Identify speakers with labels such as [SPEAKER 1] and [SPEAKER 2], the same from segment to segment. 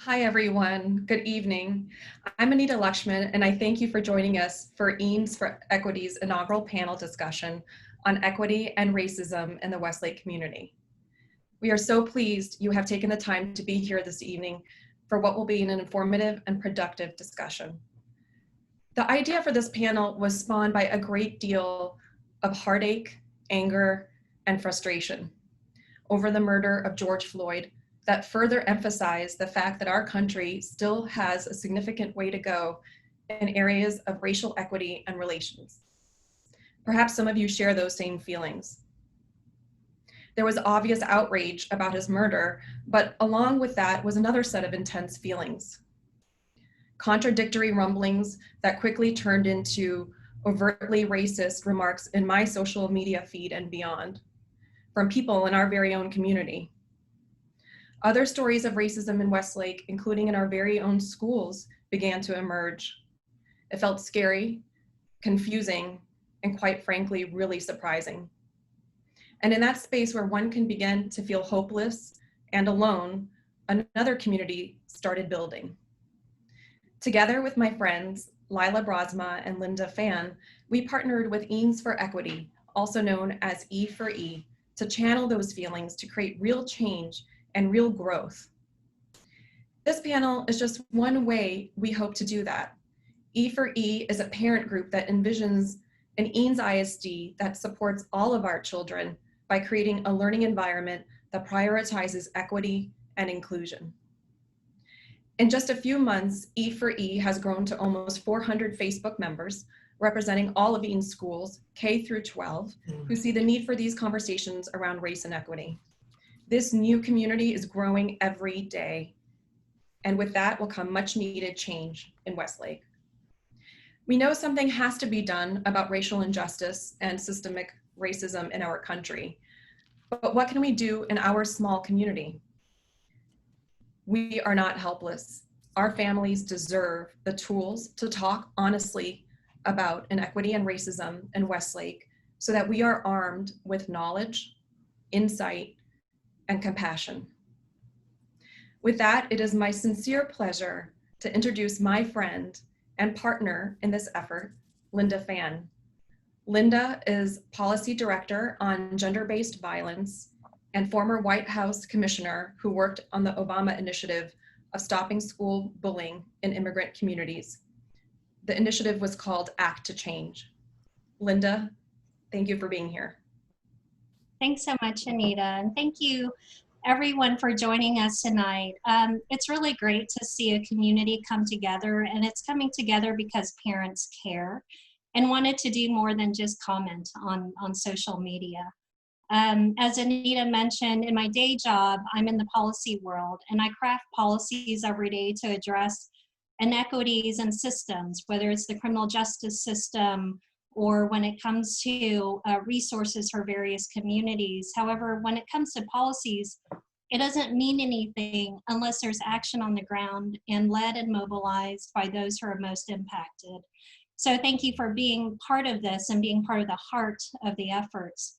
[SPEAKER 1] Hi, everyone. Good evening. I'm Anita Lakshman, and I thank you for joining us for Eanes for Equity's inaugural panel discussion on equity and racism in the Westlake community. We are so pleased you have taken the time to be here this evening for what will be an informative and productive discussion. The idea for this panel was spawned by a great deal of heartache, anger, and frustration over the murder of George Floyd that further emphasize the fact that our country still has a significant way to go in areas of racial equity and relations. Perhaps some of you share those same feelings. There was obvious outrage about his murder, but along with that was another set of intense feelings. Contradictory rumblings that quickly turned into overtly racist remarks in my social media feed and beyond, from people in our very own community. Other stories of racism in Westlake, including in our very own schools, began to emerge. It felt scary, confusing, and quite frankly, really surprising. And in that space where one can begin to feel hopeless and alone, another community started building. Together with my friends, Lila Brosma and Linda Fan, we partnered with Eanes for Equity, also known as E for E, to channel those feelings to create real change and real growth. This panel is just one way we hope to do that. E for E is a parent group that envisions an Eanes ISD that supports all of our children by creating a learning environment that prioritizes equity and inclusion. In just a few months, E for E has grown to almost 400 Facebook members, representing all of Eanes schools, K through 12, who see the need for these conversations around race and equity. This new community is growing every day, and with that will come much needed change in Westlake. We know something has to be done about racial injustice and systemic racism in our country, but what can we do in our small community? We are not helpless. Our families deserve the tools to talk honestly about inequity and racism in Westlake so that we are armed with knowledge, insight, and compassion. With that, it is my sincere pleasure to introduce my friend and partner in this effort, Linda Fan. Linda is Policy Director on Gender-Based Violence and former White House Commissioner who worked on the Obama initiative of stopping school bullying in immigrant communities. The initiative was called Act to Change. Linda, thank you for being here.
[SPEAKER 2] Thanks so much, Anita, and thank you everyone for joining us tonight. It's really great to see a community come together, and it's coming together because parents care and wanted to do more than just comment on social media. As Anita mentioned, in my day job, I'm in the policy world, and I craft policies every day to address inequities and systems, whether it's the criminal justice system, or when it comes to resources for various communities. However, when it comes to policies, it doesn't mean anything unless there's action on the ground and led and mobilized by those who are most impacted. So thank you for being part of this and being part of the heart of the efforts.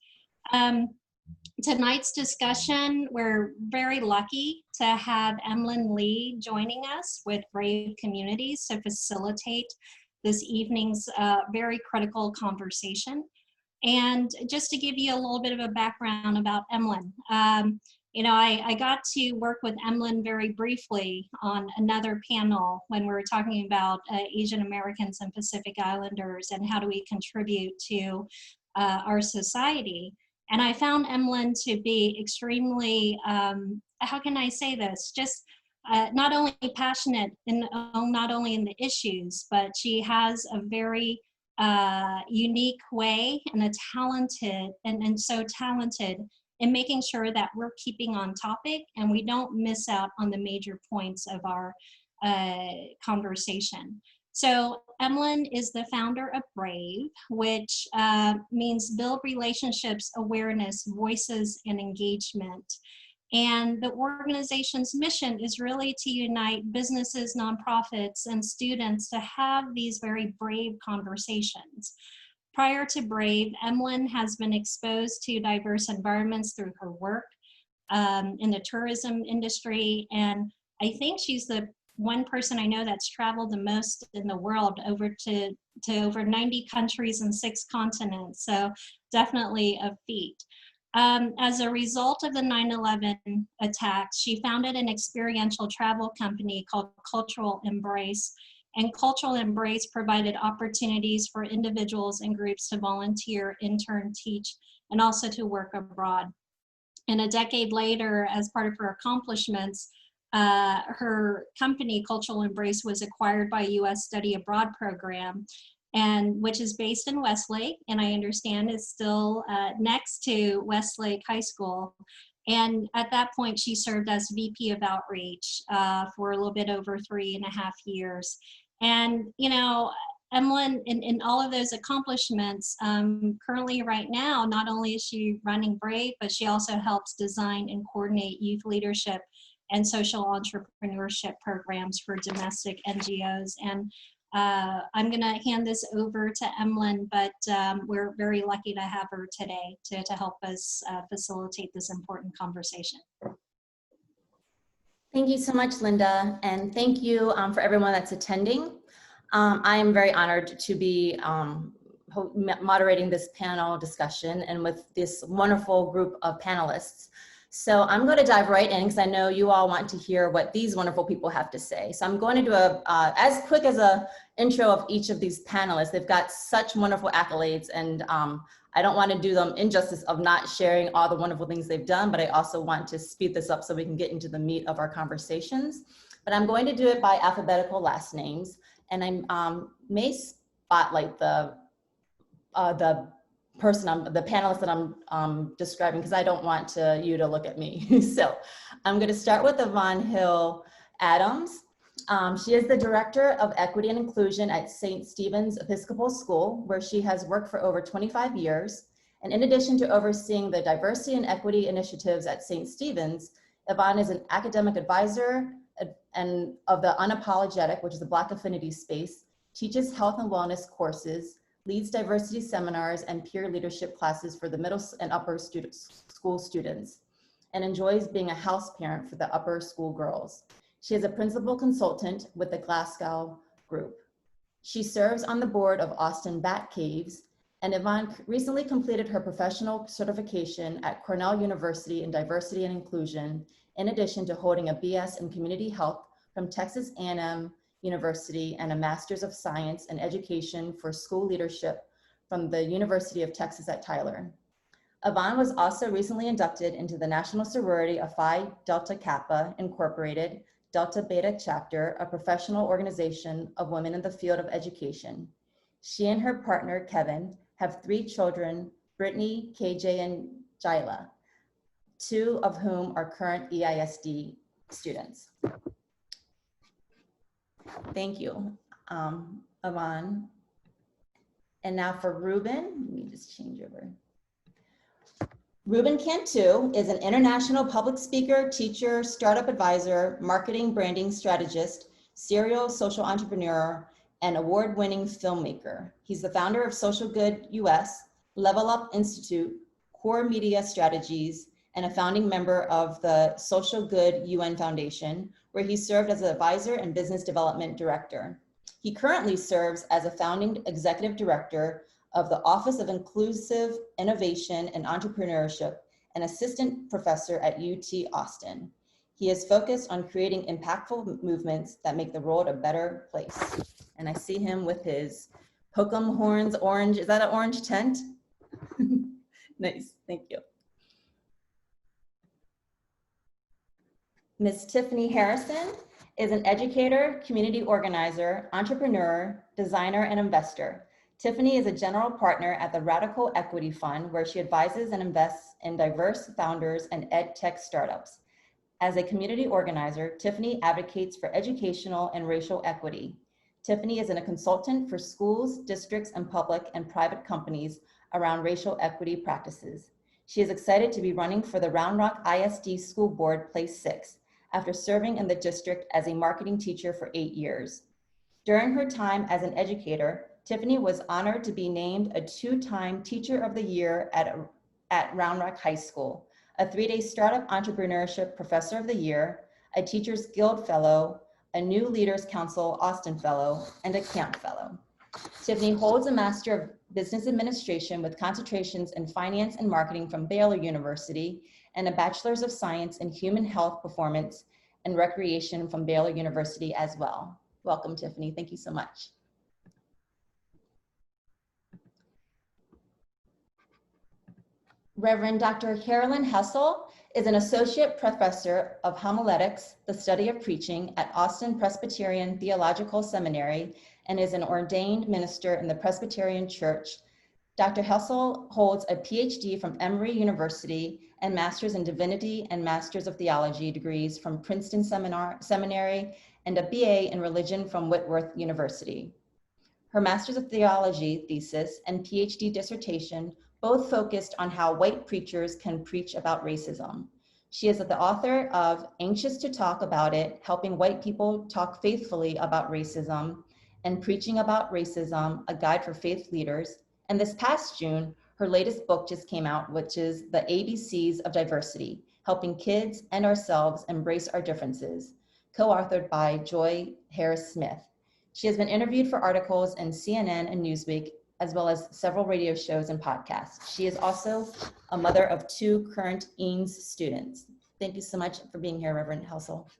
[SPEAKER 2] Tonight's discussion, we're very lucky to have Emlyn Lee joining us with Brave Communities to facilitate this evening's very critical conversation. And just to give you a little bit of a background about Emlyn, you know, I got to work with Emlyn very briefly on another panel when we were talking about Asian Americans and Pacific Islanders and how do we contribute to our society. And I found Emlyn to be extremely, how can I say this, just not only passionate not only in the issues, but she has a very unique way and a talented, and so talented in making sure that we're keeping on topic and we don't miss out on the major points of our conversation. So Emlyn is the founder of Brave, which means Build Relationships, Awareness, Voices, and Engagement. And the organization's mission is really to unite businesses, nonprofits, and students to have these very brave conversations. Prior to Brave, Emlyn has been exposed to diverse environments through her work in the tourism industry, and I think she's the one person I know that's traveled the most in the world, over to over 90 countries and 6 continents. So definitely a feat. As a result of the 9/11 attacks, she founded an experiential travel company called Cultural Embrace. And Cultural Embrace provided opportunities for individuals and groups to volunteer, intern, teach, and also to work abroad. And a decade later, as part of her accomplishments, her company, Cultural Embrace, was acquired by a U.S. Study Abroad program, and which is based in Westlake, and I understand is still next to Westlake High School. And at that point, she served as VP of Outreach for a little bit over 3.5 years. And, you know, Emlyn, in all of those accomplishments, currently right now, not only is she running Brave, but she also helps design and coordinate youth leadership and social entrepreneurship programs for domestic NGOs. And I'm going to hand this over to Emlyn, but we're very lucky to have her today to help us facilitate this important conversation.
[SPEAKER 3] Thank you so much, Linda, and thank you for everyone that's attending. I am very honored to be moderating this panel discussion and with this wonderful group of panelists. So I'm going to dive right in because I know you all want to hear what these wonderful people have to say. So I'm going to do as quick as a intro of each of these panelists. They've got such wonderful accolades, and I don't want to do them injustice of not sharing all the wonderful things they've done, but I also want to speed this up so we can get into the meat of our conversations. But I'm going to do it by alphabetical last names, and I may spotlight the panelist that I'm describing, because I don't want you to look at me. So I'm going to start with Yvonne Hill Adams. She is the Director of Equity and Inclusion at St. Stephen's Episcopal School, where she has worked for over 25 years. And in addition to overseeing the diversity and equity initiatives at St. Stephen's, Yvonne is an academic advisor and of the Unapologetic, which is the Black affinity space, teaches health and wellness courses, leads diversity seminars and peer leadership classes for the middle and upper school students, and enjoys being a house parent for the upper school girls. She is a principal consultant with the Glasgow Group. She serves on the board of Austin Bat Caves, and Yvonne recently completed her professional certification at Cornell University in Diversity and Inclusion, in addition to holding a BS in Community Health from Texas A&M University and a Master's of Science and Education for School Leadership from the University of Texas at Tyler. Yvonne was also recently inducted into the National Sorority of Phi Delta Kappa Incorporated, Delta Beta Chapter, a professional organization of women in the field of education. She and her partner, Kevin, have 3 children, Brittany, KJ, and Jyla, 2 of whom are current EISD students. Thank you, Yvonne. And now for Ruben, let me just change over. Ruben Cantu is an international public speaker, teacher, startup advisor, marketing branding strategist, serial social entrepreneur, and award-winning filmmaker. He's the founder of Social Good US, Level Up Institute, Core Media Strategies, and a founding member of the Social Good UN Foundation, where he served as an advisor and business development director. He currently serves as a founding executive director of the Office of Inclusive Innovation and Entrepreneurship, and assistant professor at UT Austin. He is focused on creating impactful movements that make the world a better place. And I see him with his hook'em horns orange. Is that an orange tent? Nice, thank you. Ms. Tiffanie Harrison is an educator, community organizer, entrepreneur, designer, and investor. Tiffanie is a general partner at the Radical Equity Fund, where she advises and invests in diverse founders and ed tech startups. As a community organizer, Tiffanie advocates for educational and racial equity. Tiffanie is a consultant for schools, districts, and public and private companies around racial equity practices. She is excited to be running for the Round Rock ISD School Board Place 6 after serving in the district as a marketing teacher for 8 years. During her time as an educator, Tiffanie was honored to be named a 2-time Teacher of the Year at Round Rock High School, a 3-day Startup Entrepreneurship Professor of the Year, a Teachers Guild Fellow, a New Leaders Council Austin Fellow, and a Camp Fellow. Tiffanie holds a Master of Business Administration with concentrations in Finance and Marketing from Baylor University and a Bachelor's of Science in Human Health Performance and Recreation from Baylor University as well. Welcome, Tiffanie. Thank you so much. Reverend Dr. Carolyn Hessel is an Associate Professor of Homiletics, the study of preaching, at Austin Presbyterian Theological Seminary and is an ordained minister in the Presbyterian Church. Dr. Hessel holds a PhD from Emory University and Master's in Divinity and Master's of Theology degrees from Princeton Seminary and a BA in Religion from Whitworth University. Her Master's of Theology thesis and PhD dissertation both focused on how white preachers can preach about racism. She is the author of Anxious to Talk About It, Helping White People Talk Faithfully About Racism, and Preaching About Racism, A Guide for Faith Leaders. And this past June, her latest book just came out, which is The ABCs of Diversity, Helping Kids and Ourselves Embrace Our Differences, co-authored by Joy Harris-Smith. She has been interviewed for articles in CNN and Newsweek, as well as several radio shows and podcasts. She is also a mother of 2 current Eanes students. Thank you so much for being here, Reverend Hessel.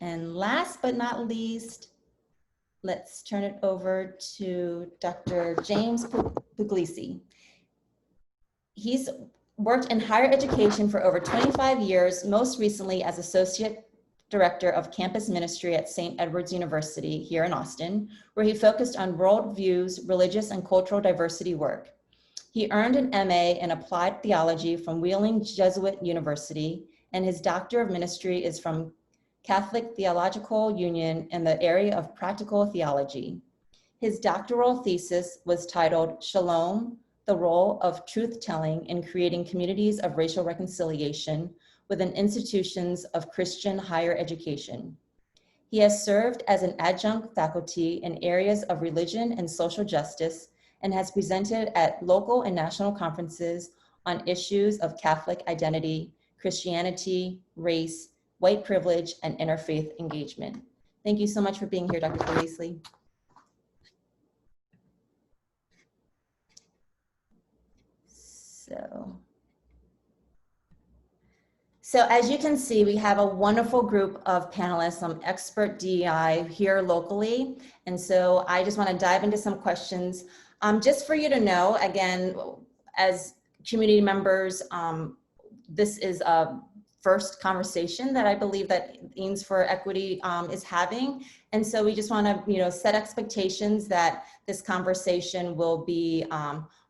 [SPEAKER 3] And last but not least, let's turn it over to Dr. James Puglisi. He's worked in higher education for over 25 years, most recently as Associate Director of Campus Ministry at St. Edward's University here in Austin, where he focused on worldviews, religious and cultural diversity work. He earned an MA in Applied Theology from Wheeling Jesuit University, and his Doctor of Ministry is from Catholic Theological Union in the area of Practical Theology. His doctoral thesis was titled Shalom, the Role of Truth-Telling in Creating Communities of Racial Reconciliation within Institutions of Christian Higher Education. He has served as an adjunct faculty in areas of religion and social justice and has presented at local and national conferences on issues of Catholic identity, Christianity, race, white privilege, and interfaith engagement. Thank you so much for being here, Dr. Puglisi. So as you can see, we have a wonderful group of panelists, some expert DEI here locally. And so I just want to dive into some questions. Just for you to know, again, as community members, this is a first conversation that I believe that Eanes for Equity is having. And so we just want to, set expectations that this conversation will be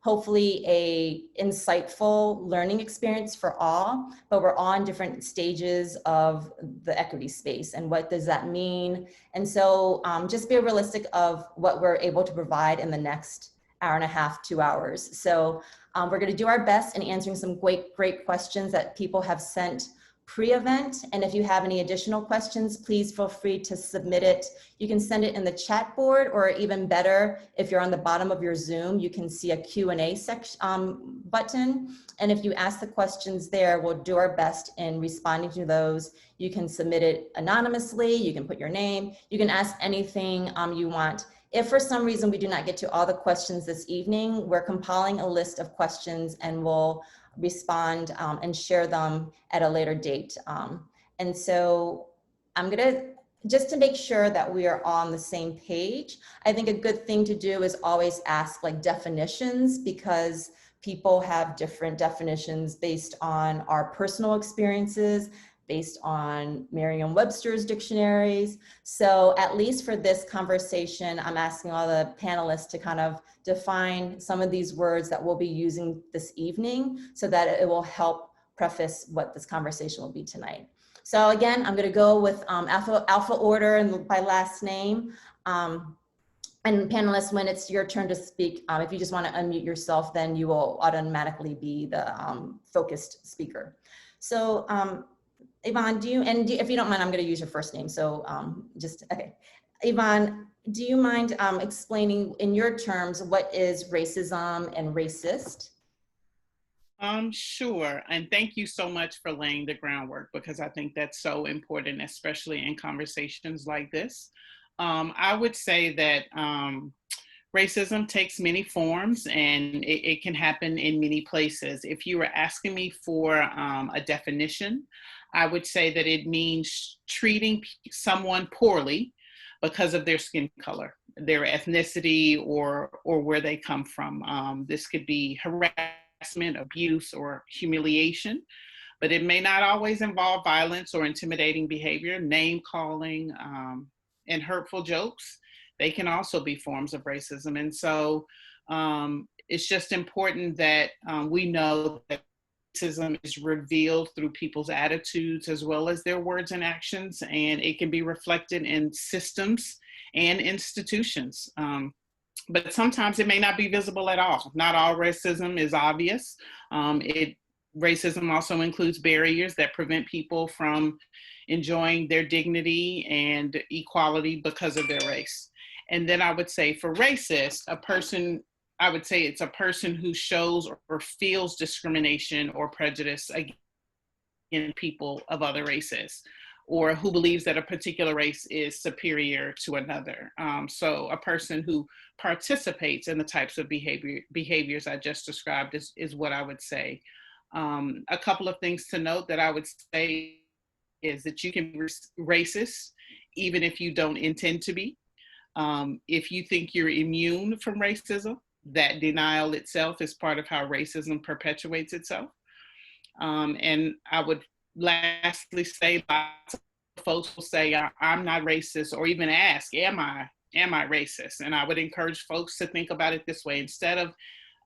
[SPEAKER 3] hopefully a insightful learning experience for all, but we're all in different stages of the equity space and what does that mean? And so just be realistic of what we're able to provide in the next hour and a half, 2 hours. So we're gonna do our best in answering some great questions that people have sent pre-event. And if you have any additional questions, please feel free to submit it. You can send it in the chat board, or even better, if you're on the bottom of your Zoom, you can see a Q&A section button. And if you ask the questions there, we'll do our best in responding to those. You can submit it anonymously, you can put your name, you can ask anything you want. If for some reason we do not get to all the questions this evening, we're compiling a list of questions and we'll respond and share them at a later date. And so I'm gonna, just to make sure that we are on the same page, I think a good thing to do is always ask like definitions, because people have different definitions based on our personal experiences, based on Merriam-Webster's dictionaries. So at least for this conversation, I'm asking all the panelists to kind of define some of these words that we'll be using this evening so that it will help preface what this conversation will be tonight. So again, I'm gonna go with alpha order and by last name. And panelists, when it's your turn to speak, if you just wanna unmute yourself, then you will automatically be the focused speaker. So, Yvonne, if you don't mind, I'm going to use your first name. So okay. Yvonne, do you mind explaining in your terms what is racism and racist?
[SPEAKER 4] Sure. And thank you so much for laying the groundwork, because I think that's so important, especially in conversations like this. I would say that racism takes many forms, and it can happen in many places. If you were asking me for a definition, I would say that it means treating someone poorly because of their skin color, their ethnicity, or where they come from. This could be harassment, abuse, or humiliation, but it may not always involve violence or intimidating behavior. Name calling and hurtful jokes, they can also be forms of racism. And so it's just important that we know that racism is revealed through people's attitudes as well as their words and actions, and it can be reflected in systems and institutions. But sometimes it may not be visible at all. Not all racism is obvious. Racism also includes barriers that prevent people from enjoying their dignity and equality because of their race. And then I would say for racist, I would say it's a person who shows or feels discrimination or prejudice against people of other races, or who believes that a particular race is superior to another. So a person who participates in the types of behaviors I just described is what I would say. A couple of things to note that I would say is that you can be racist even if you don't intend to be. If you think you're immune from racism, that denial itself is part of how racism perpetuates itself. And I would lastly say, lots of folks will say, I'm not racist, or even ask, am I racist? And I would encourage folks to think about it this way. Instead of,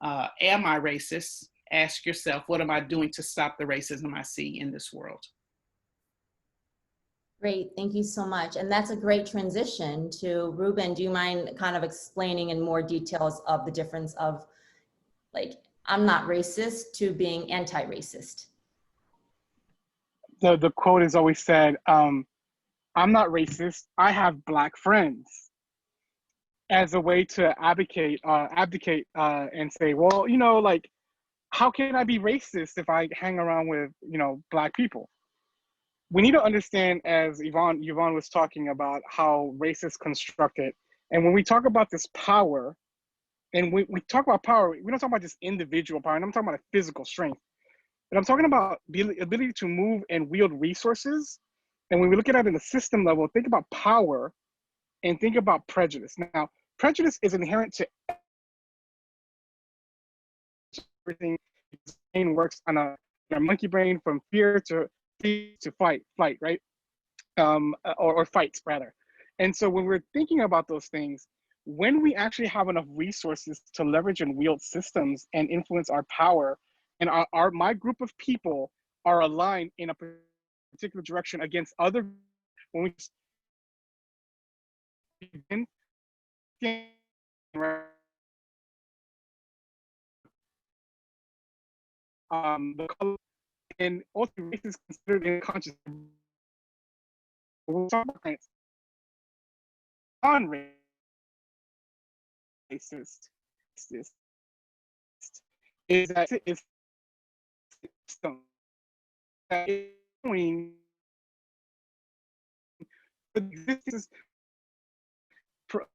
[SPEAKER 4] am I racist? Ask yourself, what am I doing to stop the racism I see in this world?
[SPEAKER 3] Great, thank you so much. And that's a great transition to Ruben. Do you mind kind of explaining in more details of the difference of, like, I'm not racist to being anti-racist?
[SPEAKER 5] The quote is always said, I'm not racist, I have Black friends, as a way to abdicate and say, well, you know, like, how can I be racist if I hang around with, you know, Black people? We need to understand, as Yvonne was talking about, how race is constructed. And when we talk about this power, and we talk about power, we don't talk about just individual power, and I'm talking about a physical strength. But I'm talking about the ability to move and wield resources. And when we look at it in the system level, think about power and think about prejudice. Now, prejudice is inherent to everything. The brain works on a monkey brain, from fear to flight, right? Or fights, rather. And so when we're thinking about those things, when we actually have enough resources to leverage and wield systems and influence our power, and my group of people are aligned in a particular direction against other, when we begin, the color, and ultimately race is considered unconscious. We're talking about non-racist is that it's doing existence from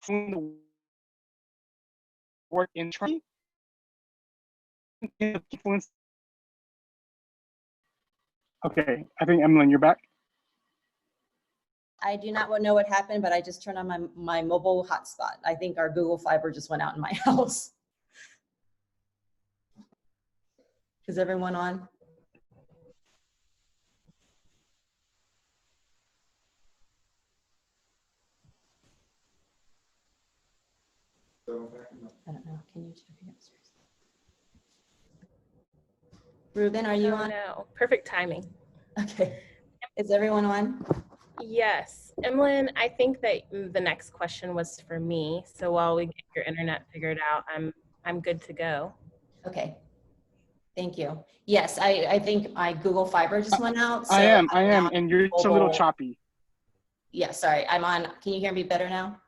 [SPEAKER 5] the work in training influence. Okay, I think Emily, you're back.
[SPEAKER 3] I do not know what happened, but I just turned on my mobile hotspot. I think our Google Fiber just went out in my house. Is everyone on? I don't know. Can you check it upstairs? Ruben, are you on?
[SPEAKER 6] No, perfect timing.
[SPEAKER 3] Okay. Is everyone on?
[SPEAKER 6] Yes. Emlyn, I think that the next question was for me. So while we get your internet figured out, I'm good to go.
[SPEAKER 3] Okay. Thank you. Yes, I think my Google Fiber just went out. So
[SPEAKER 5] I am, and you're just a little choppy.
[SPEAKER 3] Yeah, sorry, I'm on. Can you hear me better now?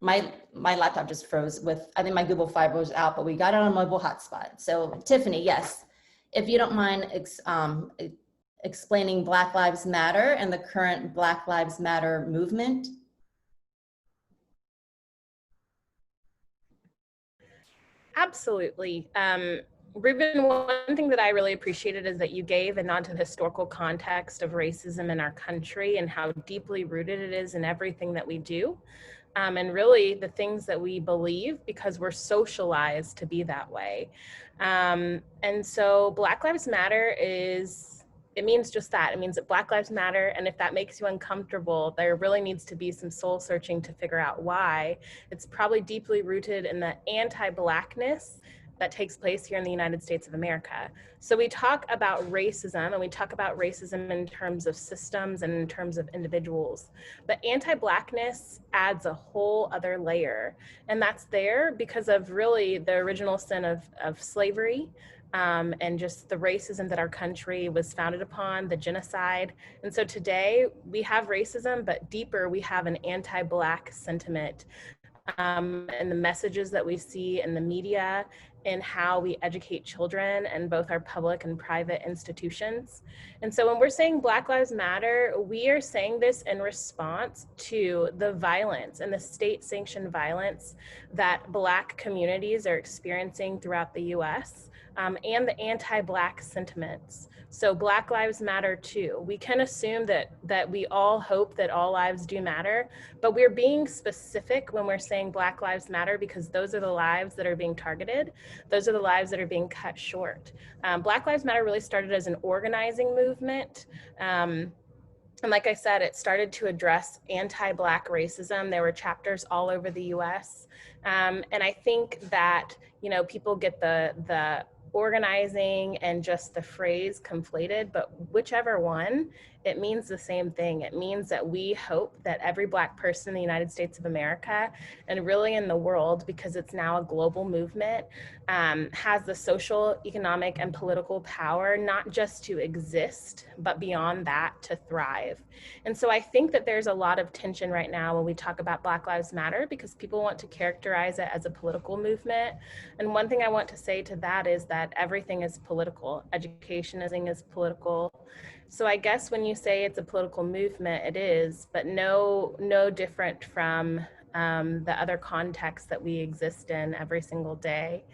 [SPEAKER 3] my laptop just froze with, I think my Google Fiber was out, but we got it on a mobile hotspot. So Tiffany, yes, if you don't mind explaining Black Lives Matter and the current Black Lives Matter movement.
[SPEAKER 6] Absolutely. Ruben, one thing that I really appreciated is that you gave a nod to the historical context of racism in our country and how deeply rooted it is in everything that we do. And really the things that we believe because we're socialized to be that way. And so Black Lives Matter it means just that. It means that Black Lives Matter, and if that makes you uncomfortable, there really needs to be some soul searching to figure out why. It's probably deeply rooted in the anti-Blackness that takes place here in the United States of America. So we talk about racism, and we talk about racism in terms of systems and in terms of individuals. But anti-Blackness adds a whole other layer. And that's there because of really the original sin of slavery, and just the racism that our country was founded upon, the genocide. And so today we have racism, but deeper we have an anti-Black sentiment. And the messages that we see in the media and how we educate children in both our public and private institutions. And so when we're saying Black Lives Matter, we are saying this in response to the violence and the state-sanctioned violence that Black communities are experiencing throughout the US, and the anti-Black sentiments. So Black Lives Matter too. We can assume that we all hope that all lives do matter, but we're being specific when we're saying Black Lives Matter because those are the lives that are being targeted. Those are the lives that are being cut short. Black Lives Matter really started as an organizing movement. And like I said, it started to address anti-Black racism. There were chapters all over the US. And I think that, people get the organizing and just the phrase conflated, but whichever one, it means the same thing. It means that we hope that every Black person in the United States of America and really in the world, because it's now a global movement, has the social, economic, and political power, not just to exist, but beyond that to thrive. And so I think that there's a lot of tension right now when we talk about Black Lives Matter because people want to characterize it as a political movement. And one thing I want to say to that is that everything is political. Education is political. So I guess when you say it's a political movement, it is, but no different from the other contexts that we exist in every single day.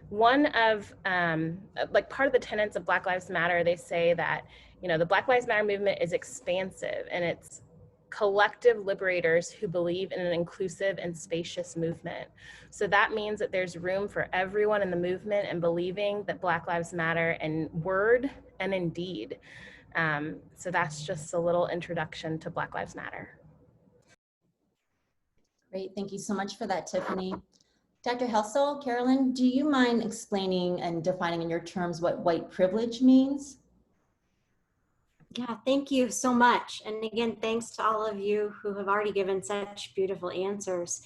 [SPEAKER 6] One of, part of the tenets of Black Lives Matter, they say that, the Black Lives Matter movement is expansive and it's collective liberators who believe in an inclusive and spacious movement. So that means that there's room for everyone in the movement and believing that Black Lives Matter in word and in deed. So that's just a little introduction to Black Lives Matter.
[SPEAKER 3] Great, thank you so much for that, Tiffany. Dr. Helsel, Carolyn, do you mind explaining and defining in your terms what white privilege means?
[SPEAKER 7] Yeah, thank you so much. And again, thanks to all of you who have already given such beautiful answers.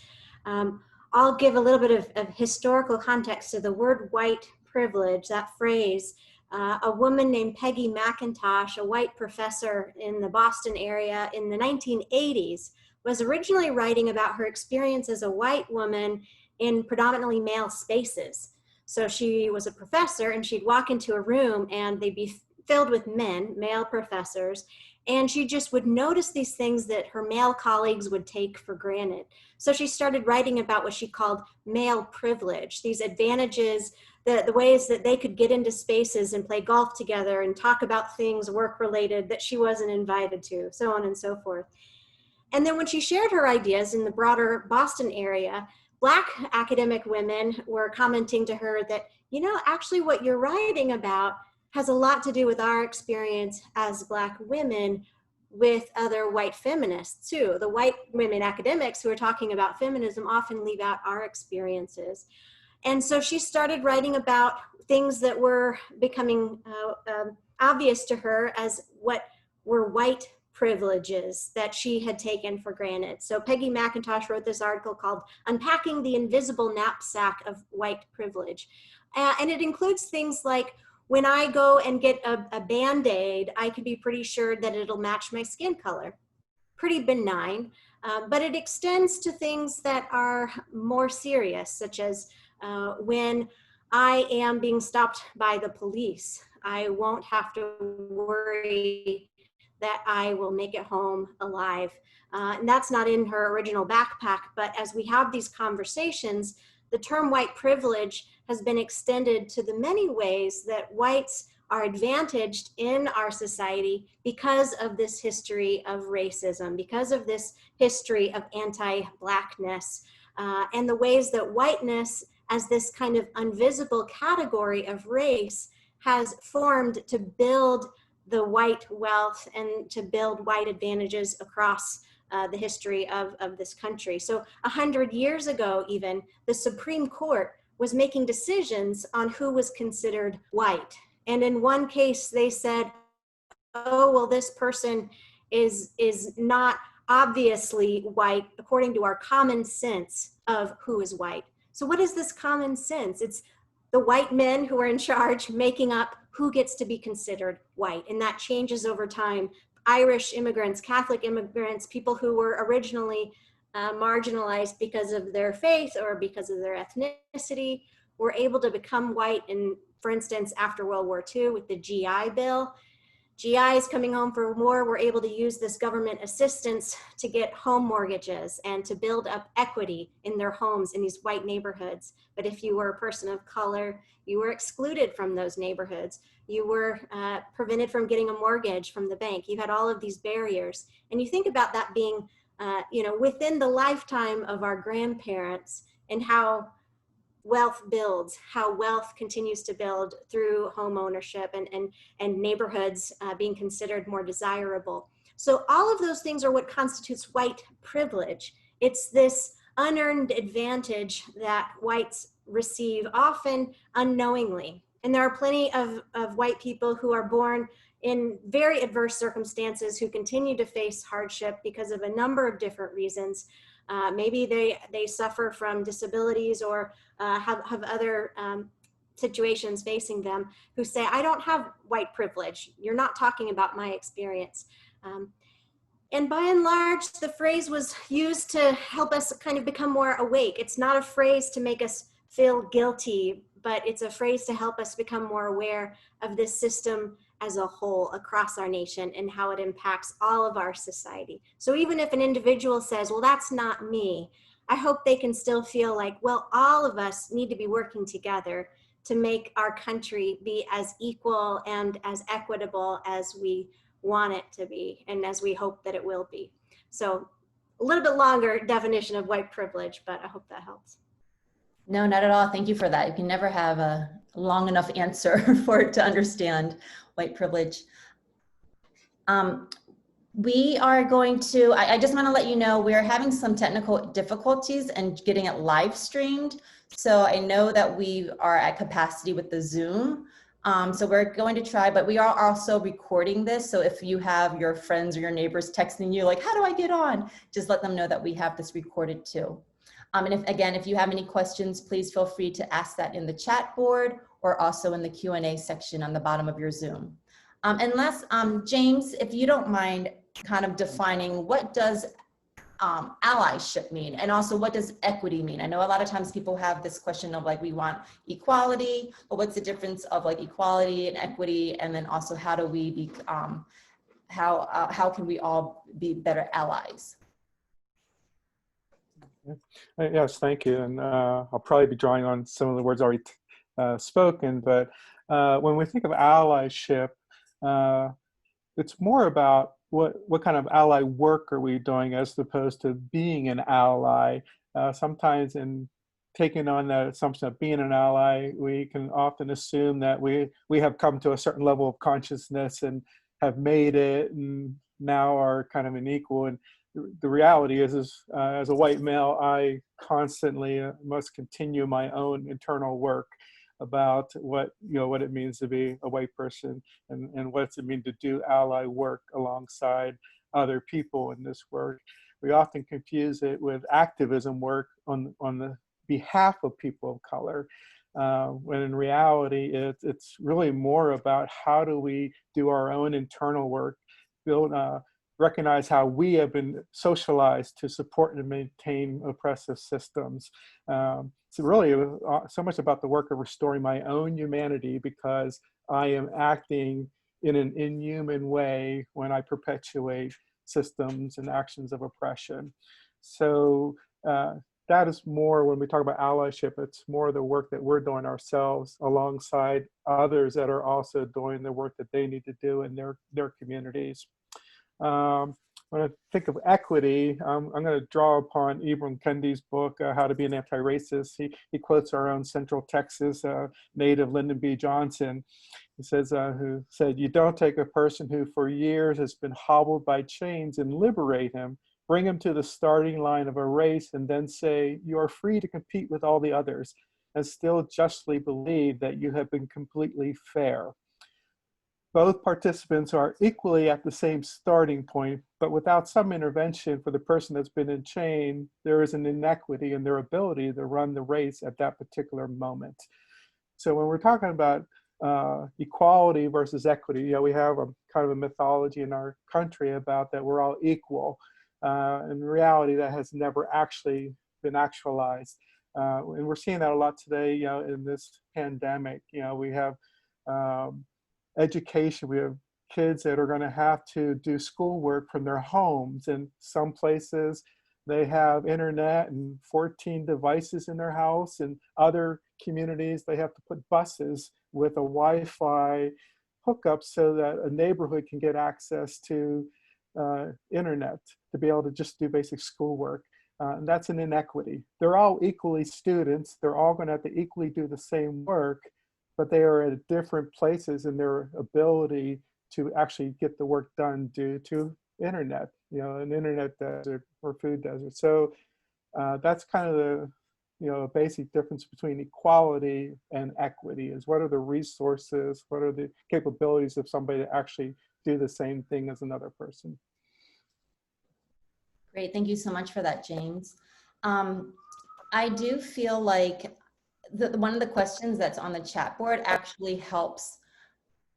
[SPEAKER 7] I'll give a little bit of historical context to the word white privilege, that phrase. A woman named Peggy McIntosh, a white professor in the Boston area in the 1980s, was originally writing about her experience as a white woman in predominantly male spaces. So she was a professor and she'd walk into a room and they'd be filled with men, male professors, and she just would notice these things that her male colleagues would take for granted. So she started writing about what she called male privilege, these advantages, the ways that they could get into spaces and play golf together and talk about things work-related that she wasn't invited to, so on and so forth. And then when she shared her ideas in the broader Boston area, Black academic women were commenting to her that, actually what you're writing about has a lot to do with our experience as Black women with other white feminists too. The white women academics who are talking about feminism often leave out our experiences. And so she started writing about things that were becoming obvious to her as what were white privileges that she had taken for granted. So Peggy McIntosh wrote this article called Unpacking the Invisible Knapsack of White Privilege. And it includes things like, when I go and get a Band-Aid, I can be pretty sure that it'll match my skin color. Pretty benign. But it extends to things that are more serious, such as when I am being stopped by the police, I won't have to worry that I will make it home alive. And that's not in her original backpack, but as we have these conversations, the term white privilege has been extended to the many ways that whites are advantaged in our society because of this history of racism, because of this history of anti-Blackness, and the ways that whiteness as this kind of invisible category of race has formed to build the white wealth and to build white advantages across the history of this country. So 100 years ago, even, the Supreme Court was making decisions on who was considered white. And in one case, they said, oh, well, this person is not obviously white according to our common sense of who is white. So what is this common sense? It's the white men who are in charge making up who gets to be considered white. And that changes over time. Irish immigrants, Catholic immigrants, people who were originally marginalized because of their faith or because of their ethnicity were able to become white. And for instance, after World War II with the GI Bill, GIs coming home from war were able to use this government assistance to get home mortgages and to build up equity in their homes in these white neighborhoods. But if you were a person of color, you were excluded from those neighborhoods. You were prevented from getting a mortgage from the bank. You had all of these barriers. And you think about that being, within the lifetime of our grandparents and how wealth builds, how wealth continues to build through home ownership and neighborhoods being considered more desirable. So all of those things are what constitutes white privilege. It's this unearned advantage that whites receive, often unknowingly. And there are plenty of white people who are born in very adverse circumstances who continue to face hardship because of a number of different reasons. Maybe they suffer from disabilities or have other situations facing them, who say, I don't have white privilege. You're not talking about my experience. And by and large, the phrase was used to help us kind of become more awake. It's not a phrase to make us feel guilty, but it's a phrase to help us become more aware of this system as a whole across our nation and how it impacts all of our society. So even if an individual says, well, that's not me, I hope they can still feel like, well, all of us need to be working together to make our country be as equal and as equitable as we want it to be and as we hope that it will be. So a little bit longer definition of white privilege, but I hope that helps.
[SPEAKER 3] No, not at all. Thank you for that. You can never have a long enough answer for it to understand white privilege. We are going to, I just want to let you know, we're having some technical difficulties and getting it live streamed. So I know that we are at capacity with the Zoom. So we're going to try, but we are also recording this. So if you have your friends or your neighbors texting you like, how do I get on? Just let them know that we have this recorded too. And if you have any questions, please feel free to ask that in the chat board or also in the Q&A section on the bottom of your Zoom. Unless, James, if you don't mind kind of defining what does allyship mean, and also what does equity mean? I know a lot of times people have this question of like, we want equality, but what's the difference of like equality and equity? And then also how do we be, how can we all be better allies?
[SPEAKER 8] Yes, thank you. And I'll probably be drawing on some of the words already spoken, but when we think of allyship, it's more about what kind of ally work are we doing as opposed to being an ally. Sometimes in taking on that assumption of being an ally, we can often assume that we have come to a certain level of consciousness and have made it and now are kind of an equal. And the reality is as a white male, I constantly must continue my own internal work about what it means to be a white person and what's it mean to do ally work alongside other people in this work. We often confuse it with activism work on the behalf of people of color, when in reality it's really more about how do we do our own internal work, build recognize how we have been socialized to support and maintain oppressive systems. So really, it was so much about the work of restoring my own humanity, because I am acting in an inhuman way when I perpetuate systems and actions of oppression. So that is more, when we talk about allyship, it's more the work that we're doing ourselves alongside others that are also doing the work that they need to do in their communities. When I think of equity, I'm going to draw upon Ibram Kendi's book, How to Be an Anti-Racist. He quotes our own Central Texas native Lyndon B. Johnson. He says, who said, "You don't take a person who for years has been hobbled by chains and liberate him, bring him to the starting line of a race, and then say, you are free to compete with all the others, and still justly believe that you have been completely fair. Both participants are equally at the same starting point, but without some intervention for the person that's been in chain, there is an inequity in their ability to run the race at that particular moment." So when we're talking about equality versus equity, we have a kind of a mythology in our country about that we're all equal. In reality, that has never actually been actualized. And we're seeing that a lot today, in this pandemic. We have education. We have kids that are going to have to do schoolwork from their homes. In some places, they have internet and 14 devices in their house. In other communities, they have to put buses with a Wi-Fi hookup so that a neighborhood can get access to internet to be able to just do basic schoolwork. And that's an inequity. They're all equally students. They're all going to have to equally do the same work, but they are at different places in their ability to actually get the work done due to internet, an internet desert or food desert. So that's kind of the basic difference between equality and equity, is what are the resources, what are the capabilities of somebody to actually do the same thing as another person.
[SPEAKER 3] Great, thank you so much for that, James. I do feel like one of the questions that's on the chat board actually helps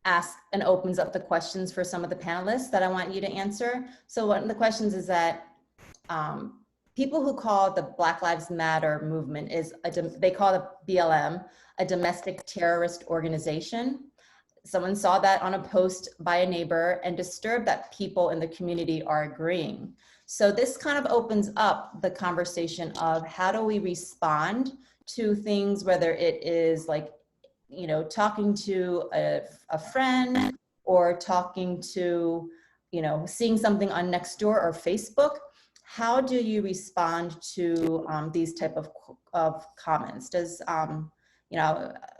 [SPEAKER 3] ask and opens up the questions for some of the panelists that I want you to answer. So one of the questions is that people who call the Black Lives Matter movement they call the BLM a domestic terrorist organization. Someone saw that on a post by a neighbor and disturbed that people in the community are agreeing. So this kind of opens up the conversation of how do we respond to things, whether it is like, talking to a friend or talking to, seeing something on Nextdoor or Facebook. How do you respond to these type of comments? Does,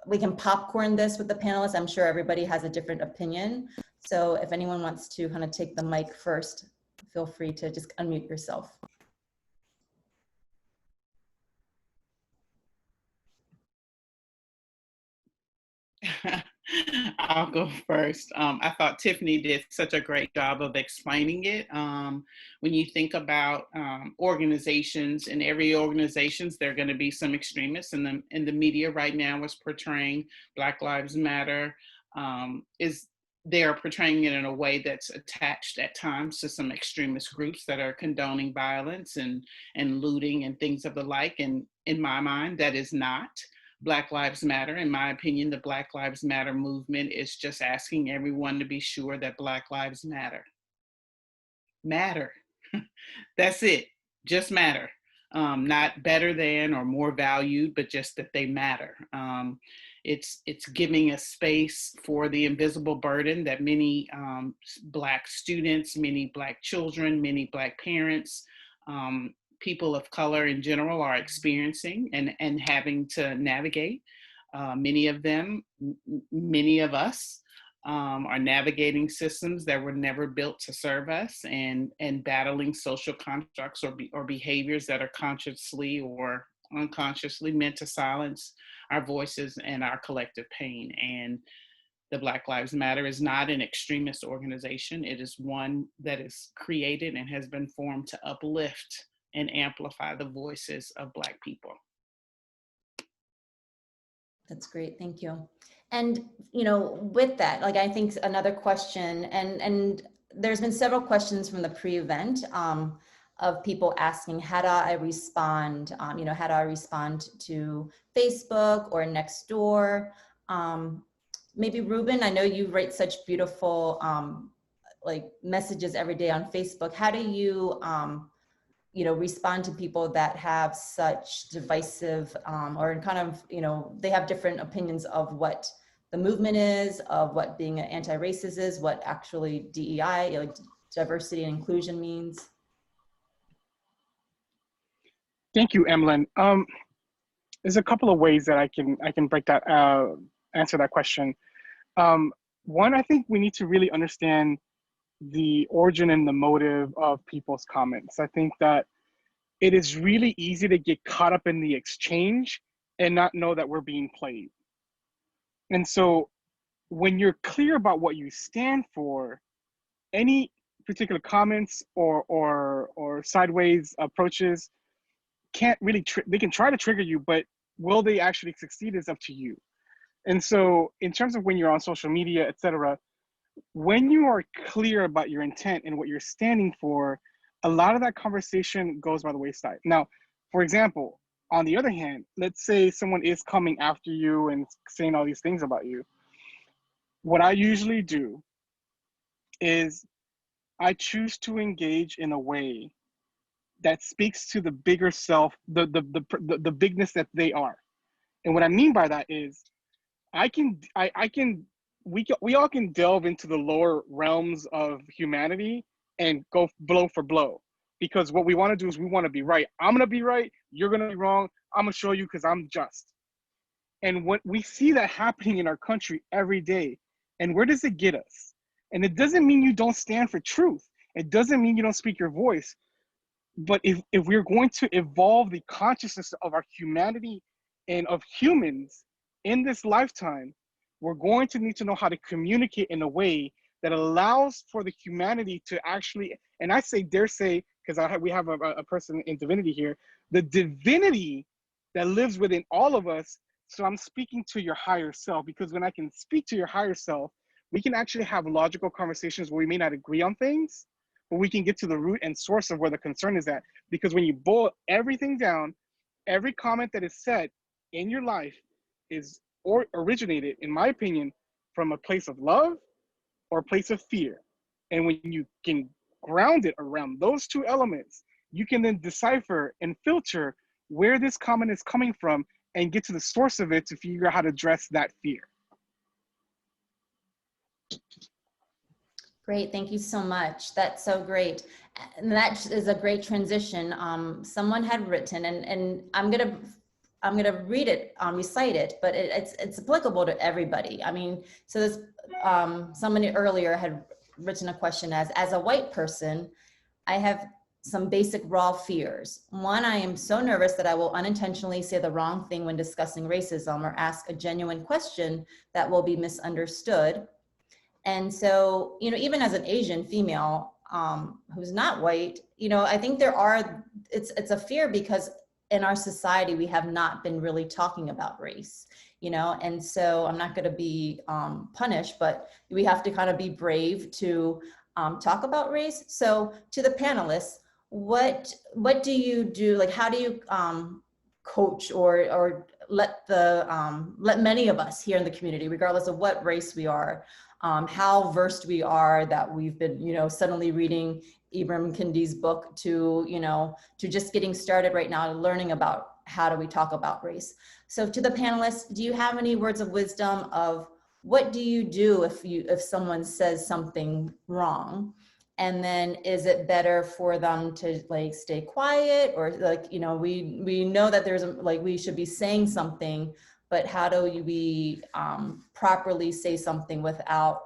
[SPEAKER 3] we can popcorn this with the panelists. I'm sure everybody has a different opinion. So if anyone wants to kind of take the mic first, feel free to just unmute yourself.
[SPEAKER 4] I'll go first. I thought Tiffanie did such a great job of explaining it. When you think about organizations, in every organizations, there are going to be some extremists, and the media right now is portraying Black Lives Matter. They are portraying it in a way that's attached at times to some extremist groups that are condoning violence and looting and things of the like. And in my mind, that is not Black Lives Matter. In my opinion, the Black Lives Matter movement is just asking everyone to be sure that Black Lives matter. That's it, just matter. Not better than or more valued, but just that they matter. It's giving a space for the invisible burden that many Black students, many Black children, many Black parents, people of color in general are experiencing and having to navigate. Many of us are navigating systems that were never built to serve us, and battling social constructs or behaviors that are consciously or unconsciously meant to silence our voices and our collective pain. And the Black Lives Matter is not an extremist organization. It is one that is created and has been formed to uplift and amplify the voices of Black people.
[SPEAKER 3] That's great, thank you. And with that, like, I think another question, and there's been several questions from the pre-event of people asking, how do I respond? How do I respond to Facebook or Nextdoor? Maybe Ruben, I know you write such beautiful like messages every day on Facebook. How do you, respond to people that have such divisive or kind of, they have different opinions of what the movement is, of what being an anti-racist is, what actually DEI, like diversity and inclusion means?
[SPEAKER 5] Thank you, Emlyn. There's a couple of ways that I can break that answer that question. One, I think we need to really understand the origin and the motive of people's comments. I think that it is really easy to get caught up in the exchange and not know that we're being played. And so when you're clear about what you stand for, any particular comments or sideways approaches can't really, they can try to trigger you, but will they actually succeed is up to you. And so in terms of when you're on social media, etc., when you are clear about your intent and what you're standing for, a lot of that conversation goes by the wayside. Now, for example, on the other hand, let's say someone is coming after you and saying all these things about you. What I usually do is I choose to engage in a way that speaks to the bigger self, the bigness that they are. And what I mean by that is we all can delve into the lower realms of humanity and go blow for blow, because what we want to do is we want to be right. I'm going to be right. You're going to be wrong. I'm going to show you because I'm just. And what we see that happening in our country every day. And where does it get us? And it doesn't mean you don't stand for truth. It doesn't mean you don't speak your voice. But if we're going to evolve the consciousness of our humanity and of humans in this lifetime, we're going to need to know how to communicate in a way that allows for the humanity to actually, and I say, dare say, because we have a person in divinity here, the divinity that lives within all of us. So I'm speaking to your higher self, because when I can speak to your higher self, we can actually have logical conversations where we may not agree on things, but we can get to the root and source of where the concern is at. Because when you boil everything down, every comment that is said in your life is originated, in my opinion, from a place of love or a place of fear. And when you can ground it around those two elements, you can then decipher and filter where this comment is coming from and get to the source of it to figure out how to address that fear.
[SPEAKER 3] Great, thank you so much. That's so great. And that is a great transition. Someone had written, and I'm gonna read it, recite it, but it's applicable to everybody. I mean, so this, somebody earlier had written a question as a white person, I have some basic raw fears. One, I am so nervous that I will unintentionally say the wrong thing when discussing racism or ask a genuine question that will be misunderstood. And so, even as an Asian female who's not white, I think it's a fear because in our society, we have not been really talking about race, and so I'm not going to be punished, but we have to kind of be brave to talk about race. So to the panelists, what do you do? Like, how do you coach or let many of us here in the community, regardless of what race we are, how versed we are, that we've been, suddenly reading Ibram Kendi's book to just getting started right now, learning about how do we talk about race. So to the panelists, do you have any words of wisdom of what do you do if someone says something wrong? And then is it better for them to stay quiet, or we know that there's we should be saying something, but how do we properly say something without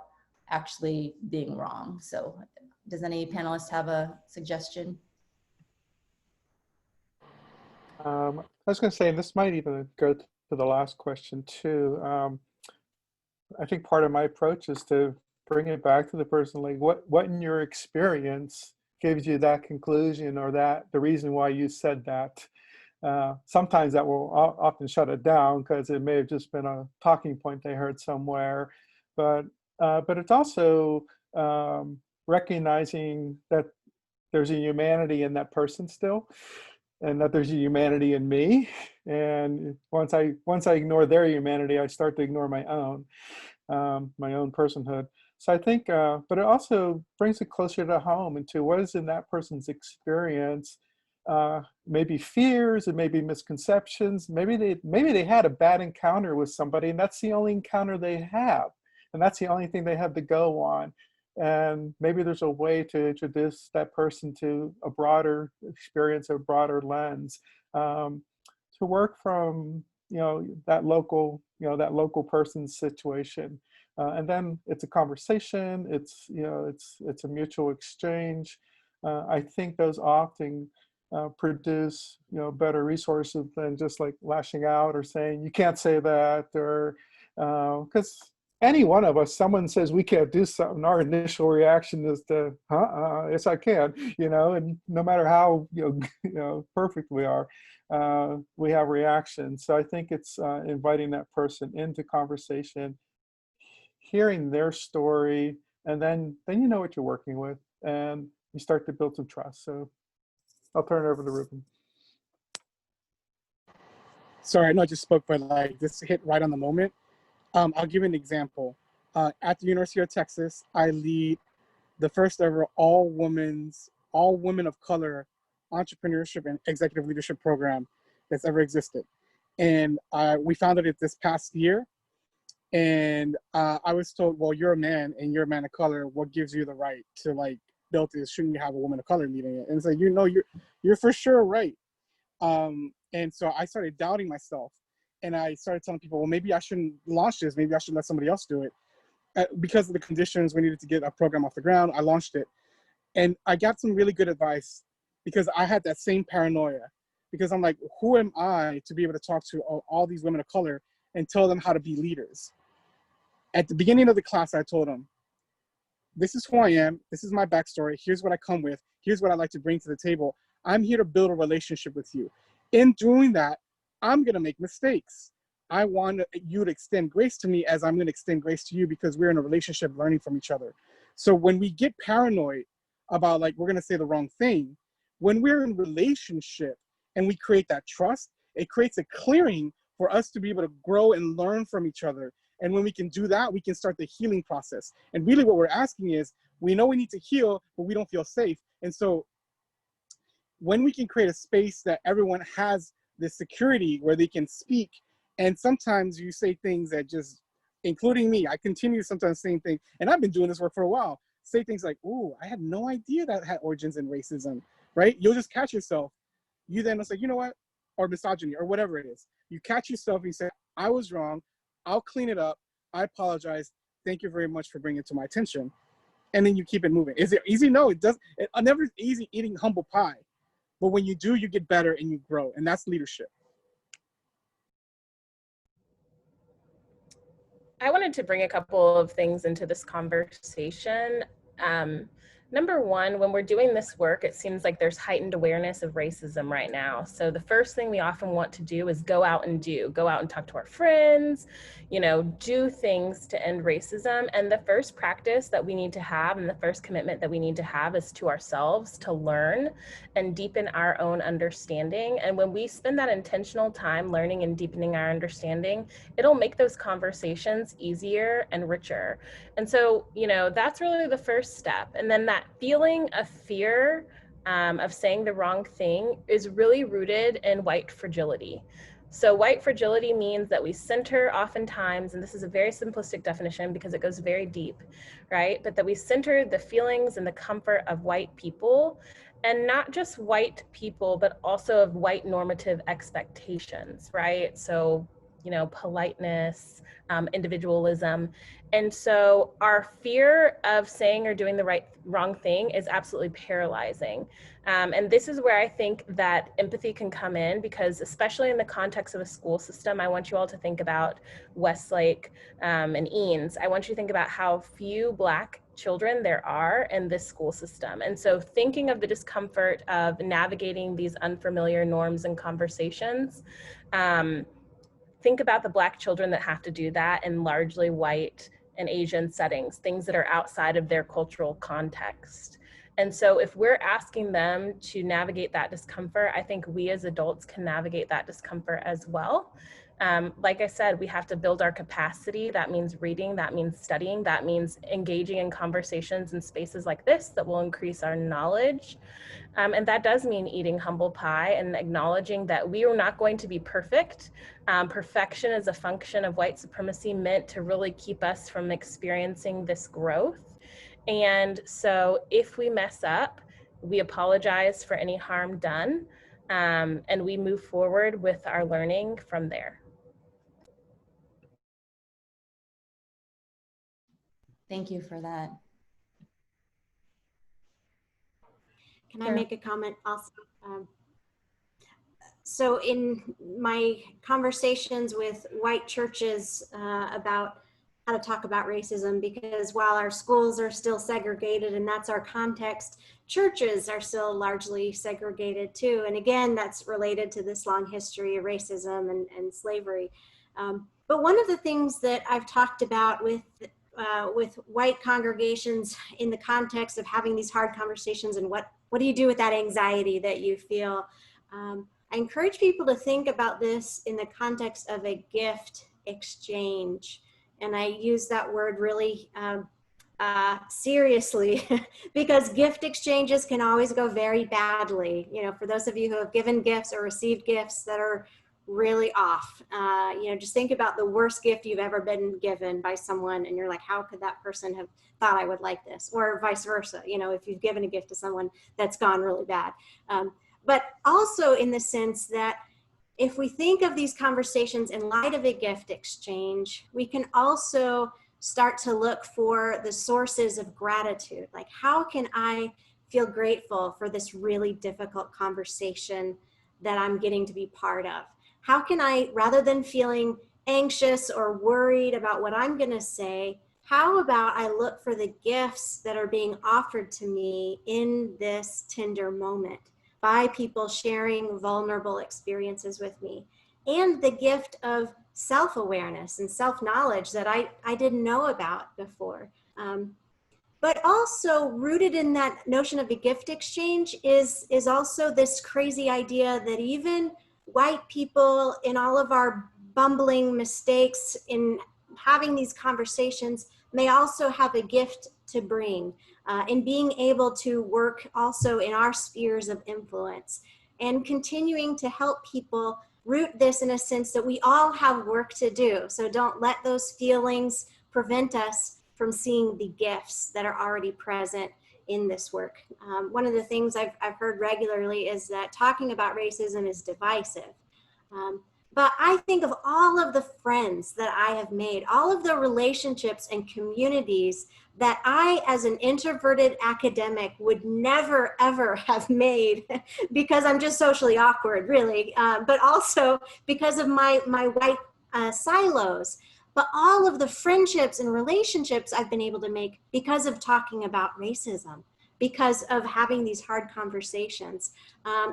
[SPEAKER 3] actually being wrong? So does any panelist have a suggestion?
[SPEAKER 8] I was going to say, and this might even go to the last question too. I think part of my approach is to bring it back to the person, like what in your experience gives you that conclusion, or that the reason why you said that. Sometimes that will often shut it down because it may have just been a talking point they heard somewhere, but it's also recognizing that there's a humanity in that person still, and that there's a humanity in me. And once I ignore their humanity, I start to ignore my own personhood. So I think, but it also brings it closer to home into what is in that person's experience. Maybe fears and maybe misconceptions. Maybe they had a bad encounter with somebody, and that's the only encounter they have, and that's the only thing they have to go on. And maybe there's a way to introduce that person to a broader experience, a broader lens, to work from that local person's situation, and then it's a conversation. It's it's a mutual exchange. I think those often produce better resources than just like lashing out or saying you can't say that, or because any one of us, someone says we can't do something, our initial reaction is to yes I can, and no matter how perfect we are, we have reactions. So I think it's inviting that person into conversation, hearing their story, and then you know what you're working with, and you start to build some trust. So I'll turn it over to Ruben.
[SPEAKER 5] Sorry, I know I just spoke, but like this hit right on the moment. I'll give you an example. At the University of Texas, I lead the first ever all women of color entrepreneurship and executive leadership program that's ever existed. And we founded it this past year. And I was told, well, you're a man and you're a man of color. What gives you the right to like build this? Shouldn't you have a woman of color leading it? And so, you're for sure right. And so I started doubting myself, and I started telling people, well, maybe I shouldn't launch this. Maybe I should let somebody else do it. Because of the conditions, we needed to get a program off the ground. I launched it, and I got some really good advice because I had that same paranoia, because I'm like, who am I to be able to talk to all these women of color and tell them how to be leaders? At the beginning of the class, I told them, this is who I am. This is my backstory. Here's what I come with. Here's what I like to bring to the table. I'm here to build a relationship with you. In doing that, I'm going to make mistakes. I want you to extend grace to me as I'm going to extend grace to you, because we're in a relationship learning from each other. So when we get paranoid about like, we're going to say the wrong thing, when we're in relationship and we create that trust, it creates a clearing for us to be able to grow and learn from each other. And when we can do that, we can start the healing process. And really what we're asking is, we know we need to heal, but we don't feel safe. And so when we can create a space that everyone has this security where they can speak, and sometimes you say things that just, including me, I continue sometimes saying things, and I've been doing this work for a while, say things like, ooh, I had no idea that had origins in racism, right? You'll just catch yourself. You then will say, you know what? Or misogyny, or whatever it is. You catch yourself and you say, I was wrong. I'll clean it up. I apologize. Thank you very much for bringing it to my attention. And then you keep it moving. Is it easy? No, it doesn't. It never is easy eating humble pie. But when you do, you get better and you grow. And that's leadership.
[SPEAKER 6] I wanted to bring a couple of things into this conversation. Number one, when we're doing this work, it seems like there's heightened awareness of racism right now. So the first thing we often want to do is go out and talk to our friends, do things to end racism. And the first practice that we need to have, and the first commitment that we need to have, is to ourselves, to learn and deepen our own understanding. And when we spend that intentional time learning and deepening our understanding, it'll make those conversations easier and richer. And so, that's really the first step. And then that feeling of fear of saying the wrong thing is really rooted in white fragility. So white fragility means that we center oftentimes, and this is a very simplistic definition because it goes very deep, right? But that we center the feelings and the comfort of white people, and not just white people, but also of white normative expectations, right? So, politeness, individualism. And so our fear of saying or doing the wrong thing is absolutely paralyzing. And this is where I think that empathy can come in, because especially in the context of a school system, I want you all to think about Westlake and Eanes. I want you to think about how few Black children there are in this school system. And so thinking of the discomfort of navigating these unfamiliar norms and conversations, think about the Black children that have to do that in largely white and Asian settings, things that are outside of their cultural context. And so if we're asking them to navigate that discomfort, I think we as adults can navigate that discomfort as well. Like I said, we have to build our capacity. That means reading, that means studying, that means engaging in conversations in spaces like this that will increase our knowledge. And that does mean eating humble pie and acknowledging that we are not going to be perfect. Perfection is a function of white supremacy meant to really keep us from experiencing this growth. And so if we mess up, we apologize for any harm done, and we move forward with our learning from there.
[SPEAKER 3] Thank you for that.
[SPEAKER 7] Can I make a comment also? So in my conversations with white churches about how to talk about racism, because while our schools are still segregated and that's our context, churches are still largely segregated too. And again, that's related to this long history of racism and slavery. But one of the things that I've talked about with white congregations in the context of having these hard conversations and what do you do with that anxiety that you feel? I encourage people to think about this in the context of a gift exchange. And I use that word really seriously because gift exchanges can always go very badly. You know, for those of you who have given gifts or received gifts that are really off, you know, just think about the worst gift you've ever been given by someone and you're like, how could that person have thought I would like this? Or vice versa, you know, if you've given a gift to someone that's gone really bad. But also in the sense that if we think of these conversations in light of a gift exchange, we can also start to look for the sources of gratitude. Like, how can I feel grateful for this really difficult conversation that I'm getting to be part of? How can I, rather than feeling anxious or worried about what I'm going to say, how about I look for the gifts that are being offered to me in this tender moment by people sharing vulnerable experiences with me, and the gift of self-awareness and self-knowledge that I didn't know about before. But also rooted in that notion of a gift exchange is also this crazy idea that even white people, in all of our bumbling mistakes in having these conversations, may also have a gift to bring in being able to work also in our spheres of influence and continuing to help people root this in a sense that we all have work to do. So don't let those feelings prevent us from seeing the gifts that are already present in this work. One of the things I've heard regularly is that talking about racism is divisive. But I think of all of the friends that I have made, all of the relationships and communities that I, as an introverted academic, would never, ever have made because I'm just socially awkward, really, but also because of my white silos. But all of the friendships and relationships I've been able to make because of talking about racism, because of having these hard conversations.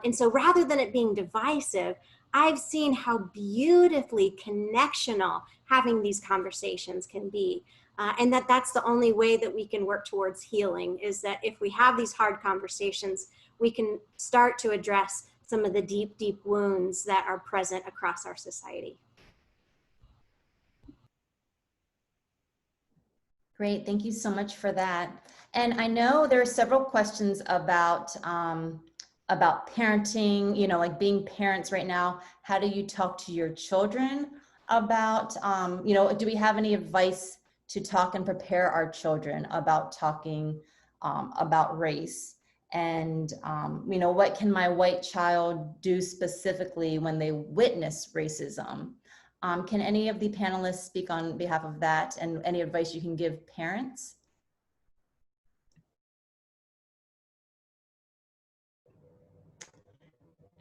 [SPEAKER 7] And so rather than it being divisive, I've seen how beautifully connectional having these conversations can be. And that's the only way that we can work towards healing, is that if we have these hard conversations, we can start to address some of the deep, deep wounds that are present across our society.
[SPEAKER 3] Great, thank you so much for that. And I know there are several questions about parenting, you know, like being parents right now. How do you talk to your children about, you know, do we have any advice to talk and prepare our children about talking about race? And, you know, what can my white child do specifically when they witness racism? Can any of the panelists speak on behalf of that, and any advice you can give parents?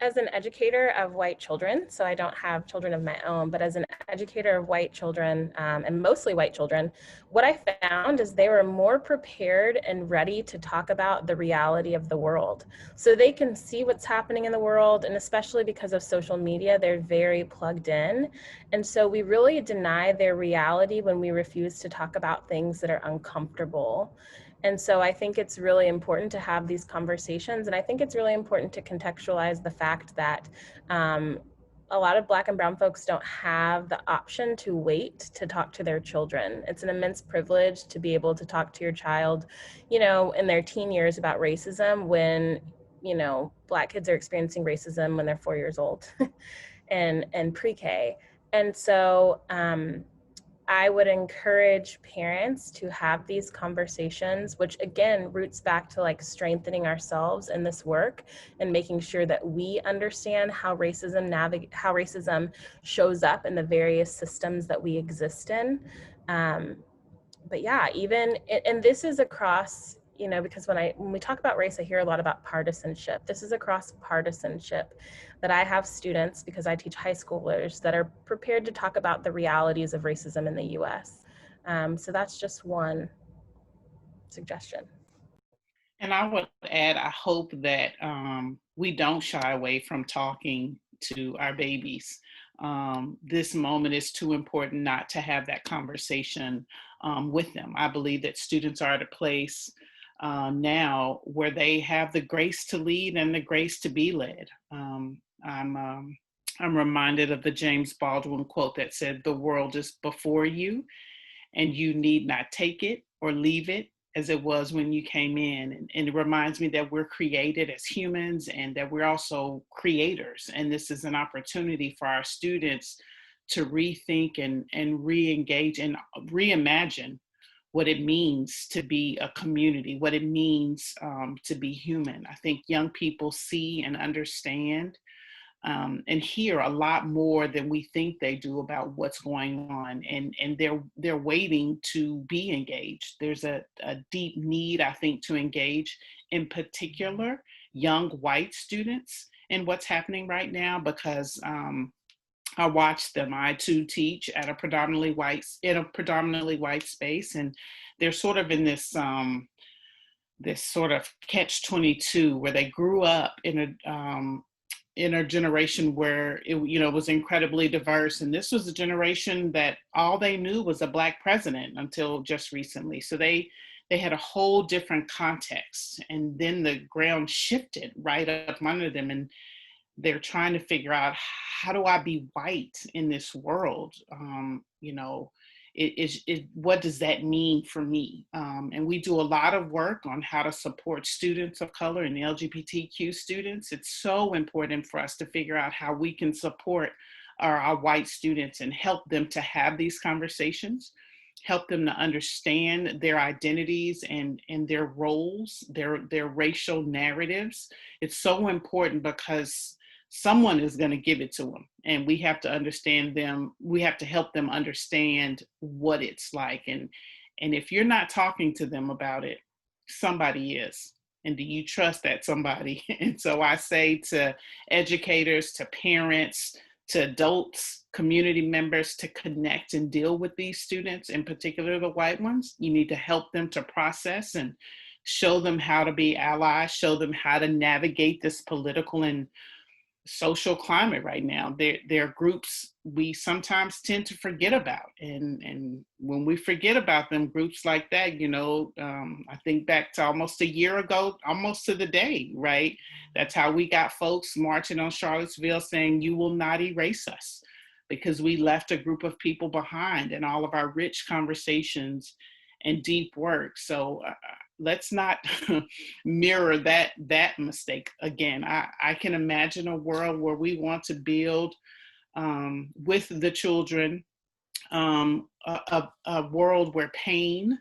[SPEAKER 6] As an educator of white children, so I don't have children of my own, but as an educator of white children, and mostly white children, what I found is they were more prepared and ready to talk about the reality of the world. So they can see what's happening in the world, and especially because of social media, they're very plugged in. And so we really deny their reality when we refuse to talk about things that are uncomfortable. And so I think it's really important to have these conversations. And I think it's really important to contextualize the fact that a lot of Black and brown folks don't have the option to wait to talk to their children. It's an immense privilege to be able to talk to your child, you know, in their teen years about racism when, you know, Black kids are experiencing racism when they're 4 years old and pre-K. And so, I would encourage parents to have these conversations, which again roots back to like strengthening ourselves in this work and making sure that we understand how racism shows up in the various systems that we exist in. But yeah, and this is across, you know, because when we talk about race, I hear a lot about partisanship. This is across partisanship that I have students, because I teach high schoolers, that are prepared to talk about the realities of racism in the US. So that's just one suggestion.
[SPEAKER 4] And I would add, I hope that we don't shy away from talking to our babies. This moment is too important not to have that conversation with them. I believe that students are at a place now where they have the grace to lead and the grace to be led. I'm reminded of the James Baldwin quote that said, "The world is before you, and you need not take it or leave it as it was when you came in." And it reminds me that we're created as humans and that we're also creators. And this is an opportunity for our students to rethink and re-engage and reimagine what it means to be a community, what it means to be human. I think young people see and understand and hear a lot more than we think they do about what's going on, and they're waiting to be engaged. There's a deep need, I think, to engage, in particular, young white students in what's happening right now, because I watch them. I too teach at a predominantly white space, and they're sort of in this sort of catch-22 where they grew up in a generation where it, you know, was incredibly diverse. And this was a generation that all they knew was a Black president until just recently. So they had a whole different context. And then the ground shifted right up under them. And they're trying to figure out, how do I be white in this world? You know, what does that mean for me? And we do a lot of work on how to support students of color and LGBTQ students. It's so important for us to figure out how we can support our white students and help them to have these conversations, help them to understand their identities and their roles, their racial narratives. It's so important because someone is going to give it to them, and we have to understand them. We have to help them understand what it's like. And if you're not talking to them about it, somebody is. And do you trust that somebody? And so I say to educators, to parents, to adults, community members, to connect and deal with these students, in particular the white ones. You need to help them to process and show them how to be allies, show them how to navigate this political and social climate right now. There are groups we sometimes tend to forget about. And when we forget about them, groups like that, you know, I think back to almost a year ago, almost to the day, right? That's how we got folks marching on Charlottesville saying, "You will not erase us," because we left a group of people behind in all of our rich conversations and deep work. So let's not mirror that mistake again. I can imagine a world where we want to build with the children a world where pain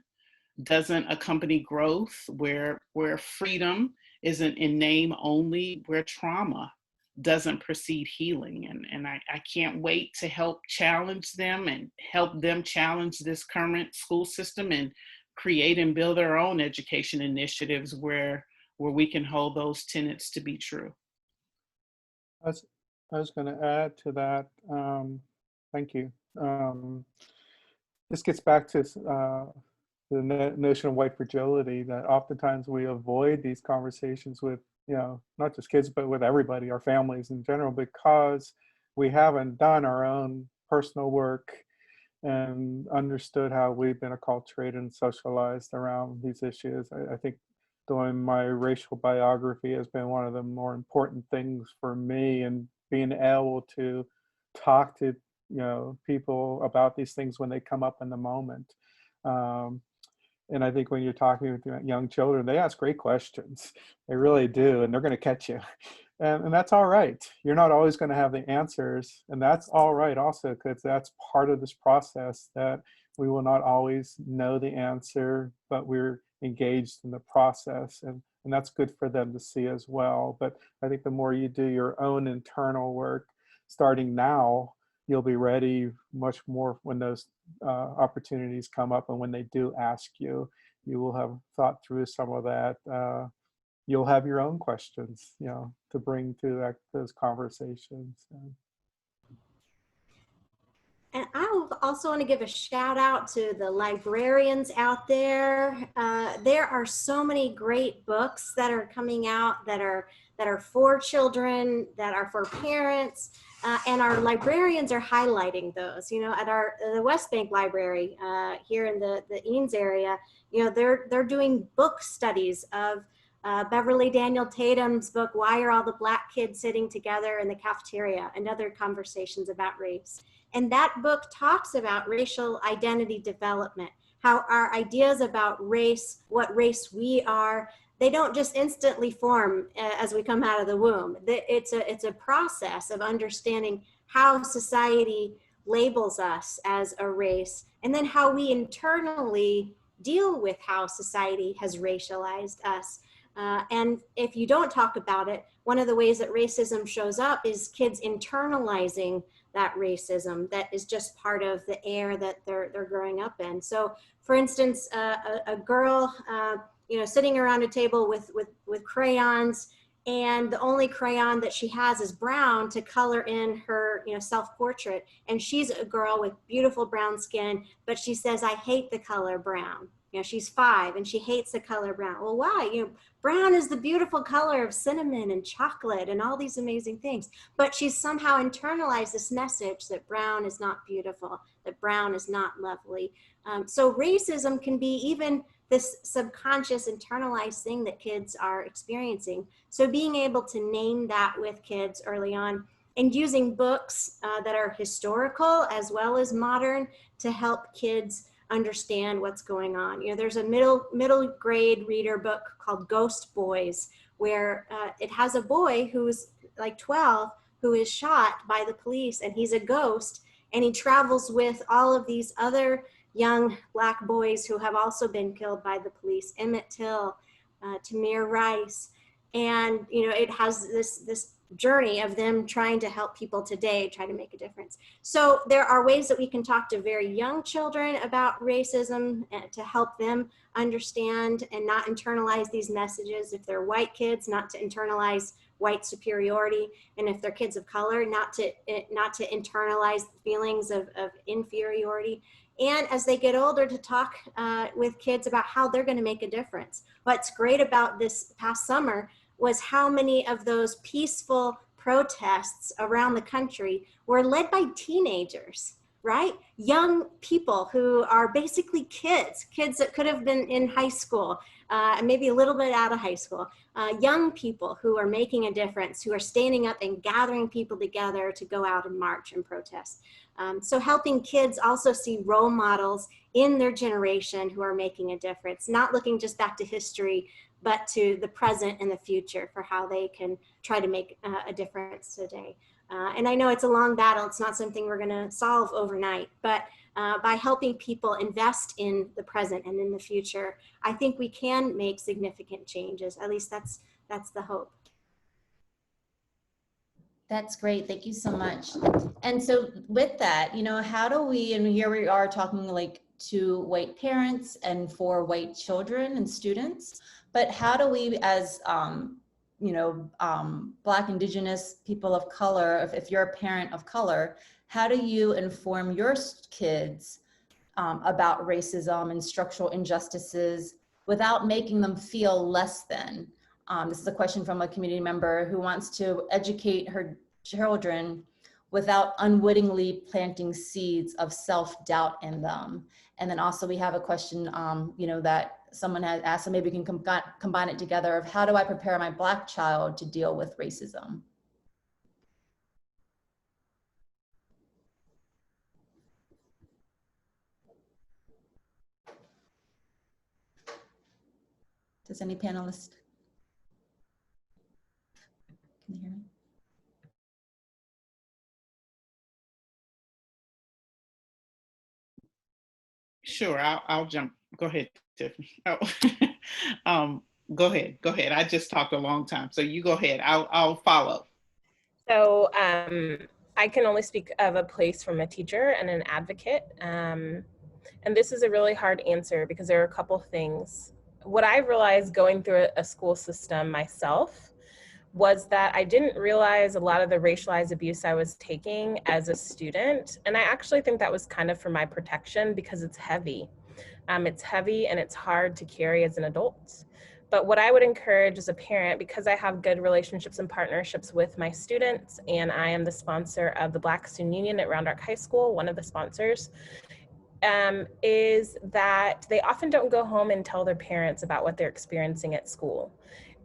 [SPEAKER 4] doesn't accompany growth, where freedom isn't in name only, where trauma doesn't precede healing. And I can't wait to help challenge them and help them challenge this current school system and create and build our own education initiatives where we can hold those tenets to be true.
[SPEAKER 8] I was going to add to that. Thank you. This gets back to the notion of white fragility, that oftentimes we avoid these conversations with, not just kids, but with everybody, our families in general, because we haven't done our own personal work and understood how we've been acculturated and socialized around these issues. I think doing my racial biography has been one of the more important things for me, and being able to talk to people about these things when they come up in the moment. And I think when you're talking with young children, they ask great questions. They really do, and they're going to catch you. And that's all right. You're not always going to have the answers, and that's all right also, because that's part of this process, that we will not always know the answer, but we're engaged in the process, and that's good for them to see as well. But I think the more you do your own internal work, starting now, you'll be ready much more when those opportunities come up, and when they do ask you, you will have thought through some of that. You'll have your own questions, to bring to those conversations.
[SPEAKER 7] And I also want to give a shout out to the librarians out there. There are so many great books that are coming out that are for children, that are for parents, and our librarians are highlighting those. At the West Bank Library here in the Eanes area, they're doing book studies of Beverly Daniel Tatum's book, Why Are All the Black Kids Sitting Together in the Cafeteria, and other conversations about race. And that book talks about racial identity development, how our ideas about race, what race we are, they don't just instantly form as we come out of the womb. It's a process of understanding how society labels us as a race, and then how we internally deal with how society has racialized us. And if you don't talk about it, one of the ways that racism shows up is kids internalizing that racism that is just part of the air that they're growing up in. So for instance, a girl, sitting around a table with crayons, and the only crayon that she has is brown to color in her, self-portrait. And she's a girl with beautiful brown skin, but she says, I hate the color brown. She's 5 and she hates the color brown. Well, why? Brown is the beautiful color of cinnamon and chocolate and all these amazing things. But she's somehow internalized this message that brown is not beautiful, that brown is not lovely. So racism can be even this subconscious internalized thing that kids are experiencing. So being able to name that with kids early on, and using books that are historical as well as modern to help kids understand what's going on. There's a middle grade reader book called Ghost Boys, where it has a boy who's like 12 who is shot by the police, and he's a ghost, and he travels with all of these other young Black boys who have also been killed by the police, Emmett Till, Tamir Rice, and it has this journey of them trying to help people today, try to make a difference. So there are ways that we can talk to very young children about racism to help them understand and not internalize these messages. If they're white kids, not to internalize white superiority, and if they're kids of color, not to internalize feelings of inferiority. And as they get older, to talk with kids about how they're going to make a difference. What's great about this past summer was how many of those peaceful protests around the country were led by teenagers, right? Young people who are basically kids that could have been in high school, maybe a little bit out of high school, young people who are making a difference, who are standing up and gathering people together to go out and march and protest. So helping kids also see role models in their generation who are making a difference, not looking just back to history, but to the present and the future for how they can try to make a difference today. And I know it's a long battle. It's not something we're going to solve overnight, but by helping people invest in the present and in the future, I think we can make significant changes. At least that's the hope.
[SPEAKER 3] That's great. Thank you so much. And so with that, how do we, and here we are talking like to white parents and for white children and students, but how do we as Black, Indigenous, people of color, if you're a parent of color, how do you inform your kids about racism and structural injustices without making them feel less than? This is a question from a community member who wants to educate her children without unwittingly planting seeds of self-doubt in them. And then also we have a question, that someone has asked, so maybe we can combine it together, of how do I prepare my Black child to deal with racism? Does any panelist, can you hear me?
[SPEAKER 4] Sure, I'll jump. Go ahead, Tiffany. Oh, go ahead. I just talked a long time, so you go ahead. I'll follow.
[SPEAKER 6] So I can only speak of a place from a teacher and an advocate. And this is a really hard answer because there are a couple things. What I realized going through a school system myself was that I didn't realize a lot of the racialized abuse I was taking as a student. And I actually think that was kind of for my protection because it's heavy. It's heavy and it's hard to carry as an adult. But what I would encourage as a parent, because I have good relationships and partnerships with my students, and I am the sponsor of the Black Student Union at Round Rock High School, one of the sponsors, is that they often don't go home and tell their parents about what they're experiencing at school.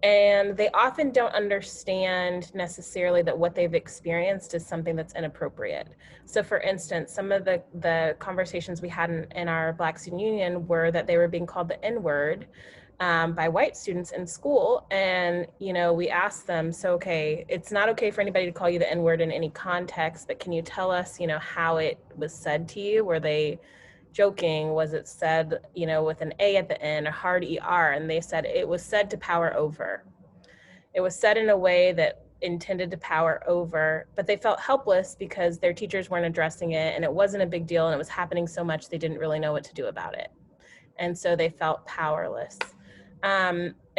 [SPEAKER 6] And they often don't understand necessarily that what they've experienced is something that's inappropriate. So for instance, some of the conversations we had in our Black Student Union were that they were being called the N-word by white students in school. And, we asked them, so, okay, it's not okay for anybody to call you the N-word in any context, but can you tell us, how it was said to you? Were they joking? Was it said, with an A at the end, a hard ER? And they said it was said to power over. It was said in a way that intended to power over, but they felt helpless because their teachers weren't addressing it and it wasn't a big deal and it was happening so much they didn't really know what to do about it. And so they felt powerless.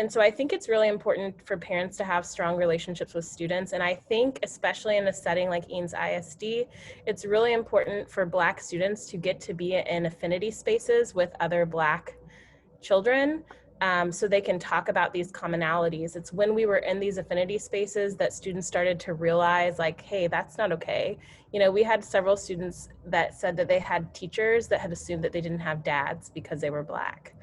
[SPEAKER 6] And so I think it's really important for parents to have strong relationships with students. And I think especially in a setting like Eanes ISD, it's really important for Black students to get to be in affinity spaces with other Black children so they can talk about these commonalities. It's when we were in these affinity spaces that students started to realize, like, hey, that's not okay. We had several students that said that they had teachers that had assumed that they didn't have dads because they were Black.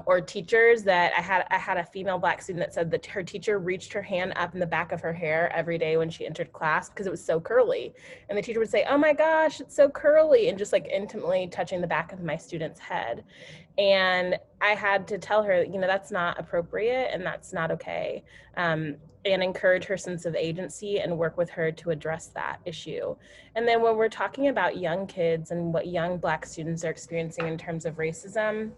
[SPEAKER 6] Or teachers that I had a female Black student that said that her teacher reached her hand up in the back of her hair every day when she entered class because it was so curly. And the teacher would say, oh my gosh, it's so curly, and just like intimately touching the back of my student's head. And I had to tell her, that's not appropriate and that's not okay. And encourage her sense of agency and work with her to address that issue. And then when we're talking about young kids and what young Black students are experiencing in terms of racism,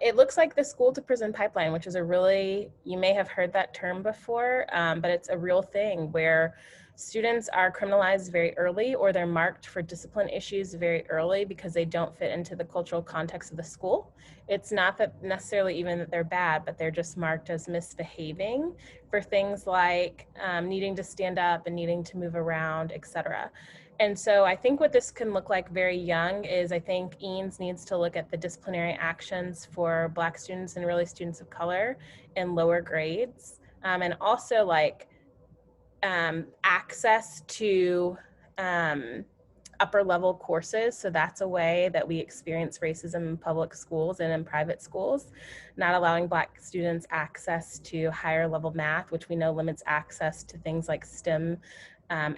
[SPEAKER 6] it looks like the school to prison pipeline, which is you may have heard that term before, but it's a real thing where students are criminalized very early or they're marked for discipline issues very early because they don't fit into the cultural context of the school. It's not that necessarily even that they're bad, but they're just marked as misbehaving for things like needing to stand up and needing to move around, etc. And so I think what this can look like very young is I think Eanes needs to look at the disciplinary actions for Black students and really students of color in lower grades. And also access to upper level courses. So that's a way that we experience racism in public schools and in private schools, not allowing Black students access to higher level math, which we know limits access to things like STEM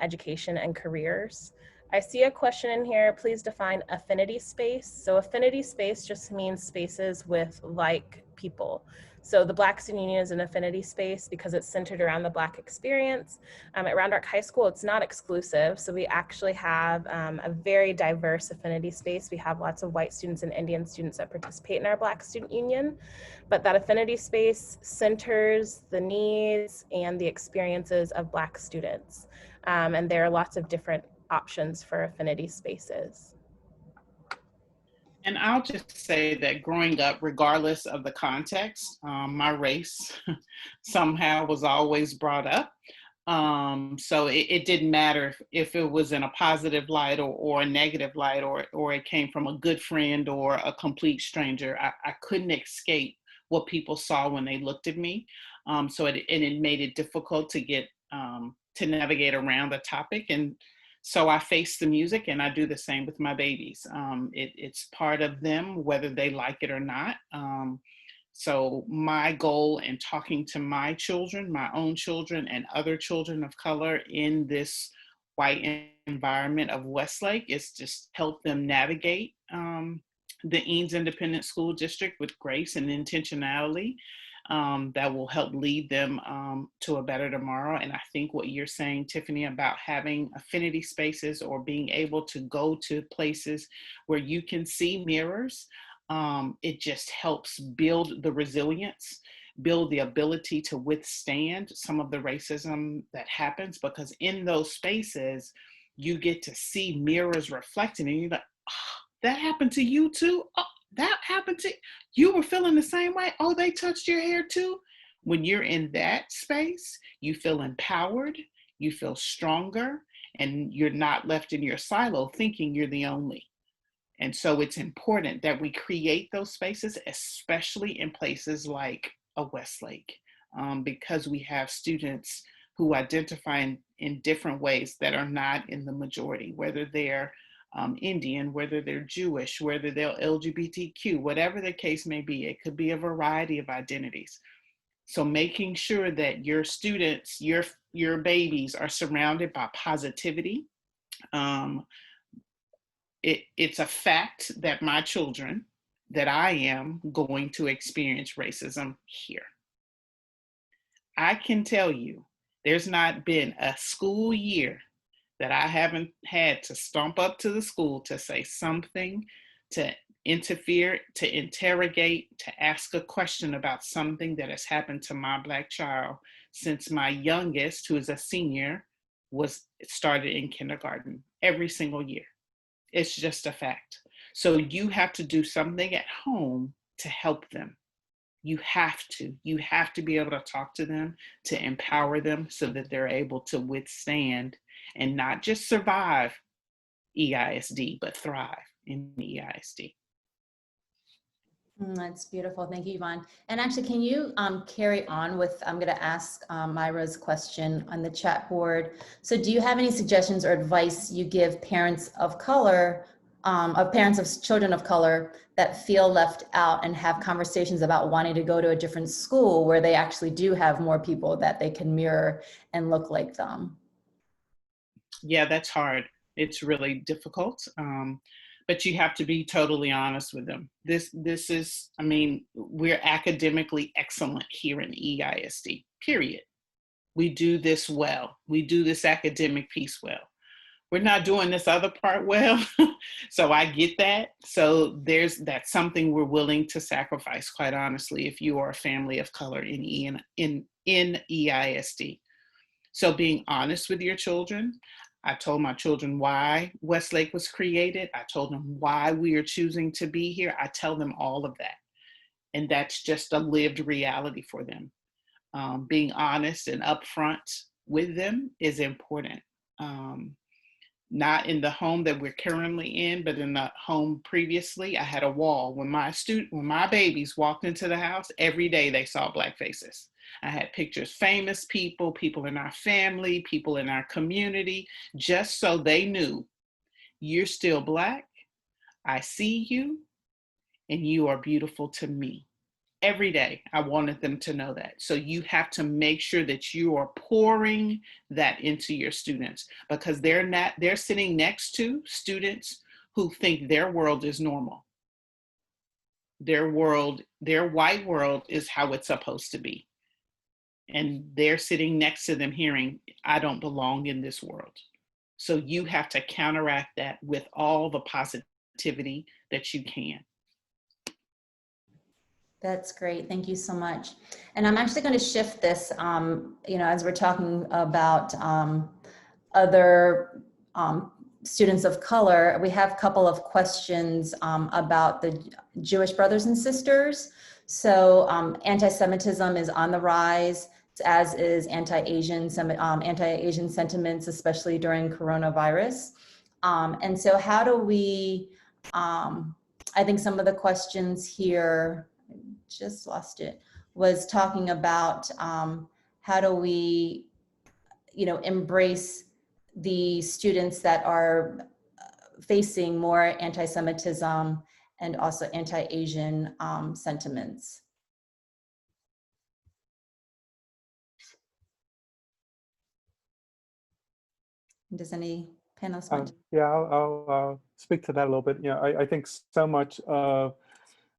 [SPEAKER 6] education and careers. I see a question in here, please define affinity space. So affinity space just means spaces with like people. So the Black Student Union is an affinity space because it's centered around the Black experience. At Round Rock High School, it's not exclusive. So we actually have a very diverse affinity space. We have lots of white students and Indian students that participate in our Black Student Union. But that affinity space centers the needs and the experiences of Black students. And there are lots of different options for affinity spaces.
[SPEAKER 4] And I'll just say that growing up, regardless of the context, my race somehow was always brought up. So it didn't matter if it was in a positive light or a negative light, or it came from a good friend or a complete stranger. I couldn't escape what people saw when they looked at me. So it made it difficult to get to navigate around the topic. And so I face the music, and I do the same with my babies. It's part of them, whether they like it or not. So my goal in talking to my children, my own children, and other children of color in this white environment of Westlake is just help them navigate the Eanes Independent School District with grace and intentionality. That will help lead them to a better tomorrow. And I think what you're saying, Tiffanie, about having affinity spaces or being able to go to places where you can see mirrors, it just helps build the resilience, build the ability to withstand some of the racism that happens, because in those spaces, you get to see mirrors reflecting, and you're like, oh, that happened to you too? Oh, that happened to you, were feeling the same way? Oh, they touched your hair too? When you're in that space, you feel empowered, you feel stronger, and you're not left in your silo thinking you're the only. And so it's important that we create those spaces, especially in places like a Westlake, because we have students who identify in different ways that are not in the majority, whether they're Indian, whether they're Jewish, whether they're LGBTQ, whatever the case may be. It could be a variety of identities. So making sure that your students, your babies are surrounded by positivity. It's a fact that my children, that I am going to experience racism here. I can tell you, there's not been a school year that I haven't had to stomp up to the school to say something, to interfere, to interrogate, to ask a question about something that has happened to my Black child since my youngest, who is a senior, started in kindergarten every single year. It's just a fact. So you have to do something at home to help them. You have to be able to talk to them, to empower them so that they're able to withstand and not just survive EISD, but thrive in EISD.
[SPEAKER 3] That's beautiful. Thank you, Yvonne. And actually, can you carry on with, I'm going to ask Myra's question on the chat board. So do you have any suggestions or advice you give parents of color, parents of children of color that feel left out and have conversations about wanting to go to a different school where they actually do have more people that they can mirror and look like them?
[SPEAKER 4] Yeah, that's hard. It's really difficult. But you have to be totally honest with them. This is, I mean, we're academically excellent here in EISD, period. We do this well. We do this academic piece well. We're not doing this other part well. So I get that. So that's something we're willing to sacrifice, quite honestly, if you are a family of color in EISD. So being honest with your children. I told my children why Westlake was created. I told them why we are choosing to be here. I tell them all of that. And that's just a lived reality for them. Being honest and upfront with them is important. Not in the home that we're currently in, but in the home previously, I had a wall. When my babies walked into the house, every day they saw Black faces. I had pictures, famous people, people in our family, people in our community, just so they knew you're still Black, I see you, and you are beautiful to me. Every day, I wanted them to know that. So you have to make sure that you are pouring that into your students, because they're sitting next to students who think their world is normal. Their white world is how it's supposed to be. And they're sitting next to them hearing, I don't belong in this world. So you have to counteract that with all the positivity that you can.
[SPEAKER 3] That's great. Thank you so much. And I'm actually going to shift this, as we're talking about other students of color, we have a couple of questions about the Jewish brothers and sisters. So anti-Semitism is on the rise, as is anti-Asian sentiments, especially during coronavirus. And so how do we, I think some of the questions here, I just lost it, was talking about how do we, embrace the students that are facing more anti-Semitism and also anti-Asian sentiments. Does any panelists want to?
[SPEAKER 8] Yeah, I'll speak to that a little bit. I think so much of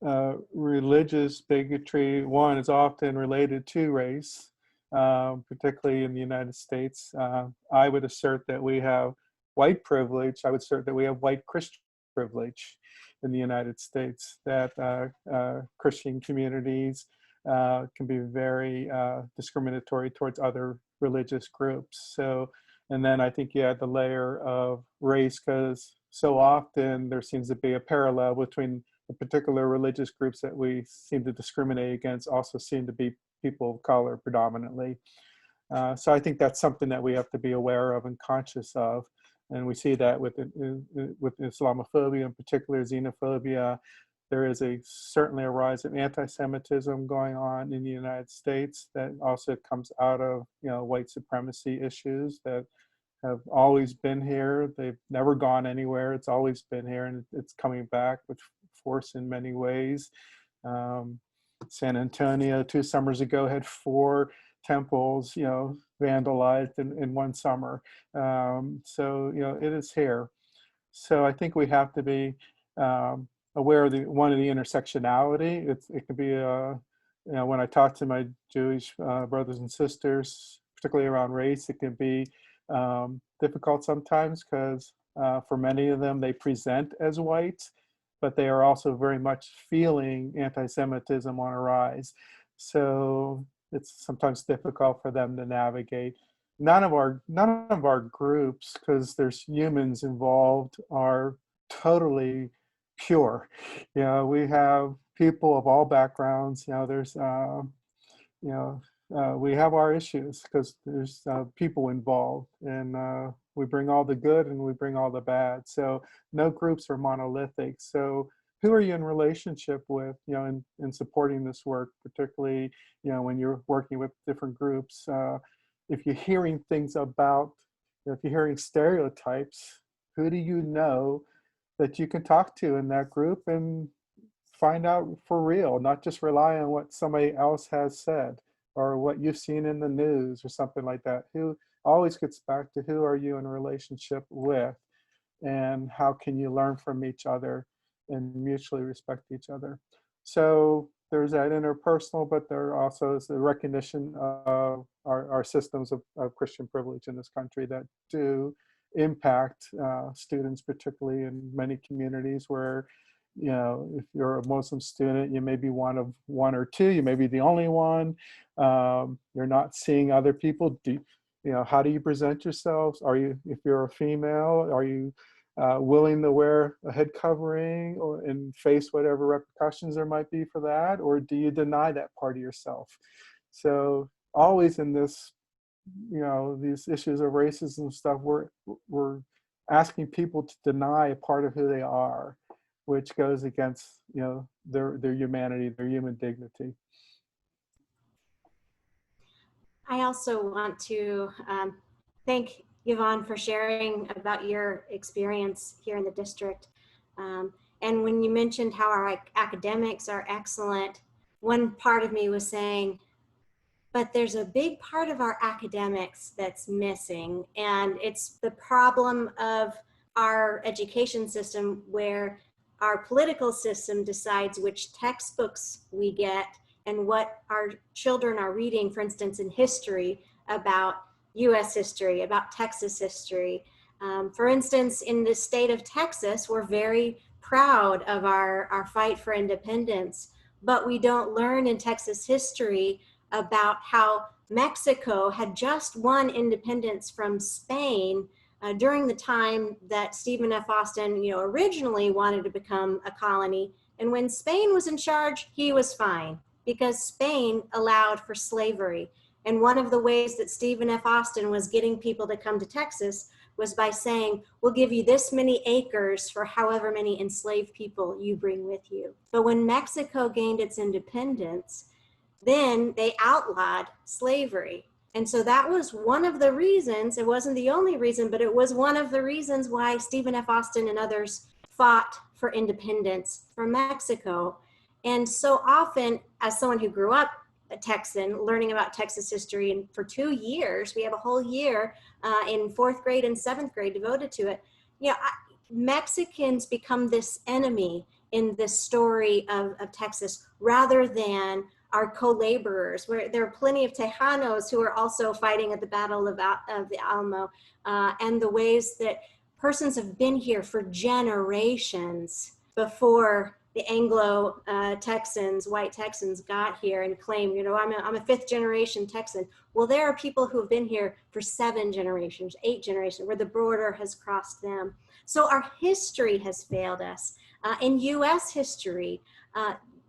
[SPEAKER 8] religious bigotry, one, is often related to race, particularly in the United States. I would assert that we have white privilege. I would assert that we have white Christian privilege in the United States, that Christian communities can be very discriminatory towards other religious groups. So, and then I think you add the layer of race, because so often there seems to be a parallel between the particular religious groups that we seem to discriminate against also seem to be people of color predominantly. So I think that's something that we have to be aware of and conscious of. And we see that with Islamophobia, in particular xenophobia. There is certainly a rise of anti-Semitism going on in the United States that also comes out of white supremacy issues that have always been here. They've never gone anywhere. It's always been here, and it's coming back with force in many ways. San Antonio 2 summers ago had 4 temples, vandalized in one summer. So, it is here. So I think we have to be aware of the intersectionality. It can be, when I talk to my Jewish brothers and sisters, particularly around race, it can be difficult sometimes because for many of them, they present as white, but they are also very much feeling anti-Semitism on a rise. So it's sometimes difficult for them to navigate. None of our groups, because there's humans involved, are totally pure. We have people of all backgrounds. There's we have our issues because there's people involved, and we bring all the good and we bring all the bad. So no groups are monolithic. So who are you in relationship with, in supporting this work, particularly, when you're working with different groups? If you're hearing things about, if you're hearing stereotypes, who do you know that you can talk to in that group and find out for real, not just rely on what somebody else has said or what you've seen in the news or something like that. Who always gets back to who are you in a relationship with, and how can you learn from each other and mutually respect each other. So there's that interpersonal, but there also is the recognition of our systems of Christian privilege in this country that do impact students, particularly in many communities where, if you're a Muslim student, you may be one of 1 or 2, you may be the only one. You're not seeing other people. How do you present yourselves? If you're a female, are you willing to wear a head covering and face whatever repercussions there might be for that? Or do you deny that part of yourself? So always in this, these issues of racism and stuff, we're asking people to deny a part of who they are, which goes against, their humanity, their human dignity. I
[SPEAKER 7] also want to thank Yvonne for sharing about your experience here in the district. And when you mentioned how our academics are excellent, one part of me was saying, but there's a big part of our academics that's missing. And it's the problem of our education system, where our political system decides which textbooks we get and what our children are reading, for instance, in history, about US history, about Texas history. For instance, in the state of Texas, we're very proud of our fight for independence, but we don't learn in Texas history about how Mexico had just won independence from Spain during the time that Stephen F. Austin, originally wanted to become a colony. And when Spain was in charge, he was fine because Spain allowed for slavery. And one of the ways that Stephen F. Austin was getting people to come to Texas was by saying, we'll give you this many acres for however many enslaved people you bring with you. But when Mexico gained its independence, then they outlawed slavery. And so that was one of the reasons, it wasn't the only reason, but it was one of the reasons why Stephen F. Austin and others fought for independence from Mexico. And so often, as someone who grew up a Texan, learning about Texas history, and for 2 years, we have a whole year in 4th grade and 7th grade devoted to it. Mexicans become this enemy in this story of Texas rather than our co-laborers, where there are plenty of Tejanos who are also fighting at the Battle of the Alamo, and the ways that persons have been here for generations before the Anglo Texans, white Texans, got here and claimed, I'm a 5th generation Texan. Well, there are people who have been here for 7 generations, 8 generations, where the border has crossed them. So our history has failed us. In U.S. history,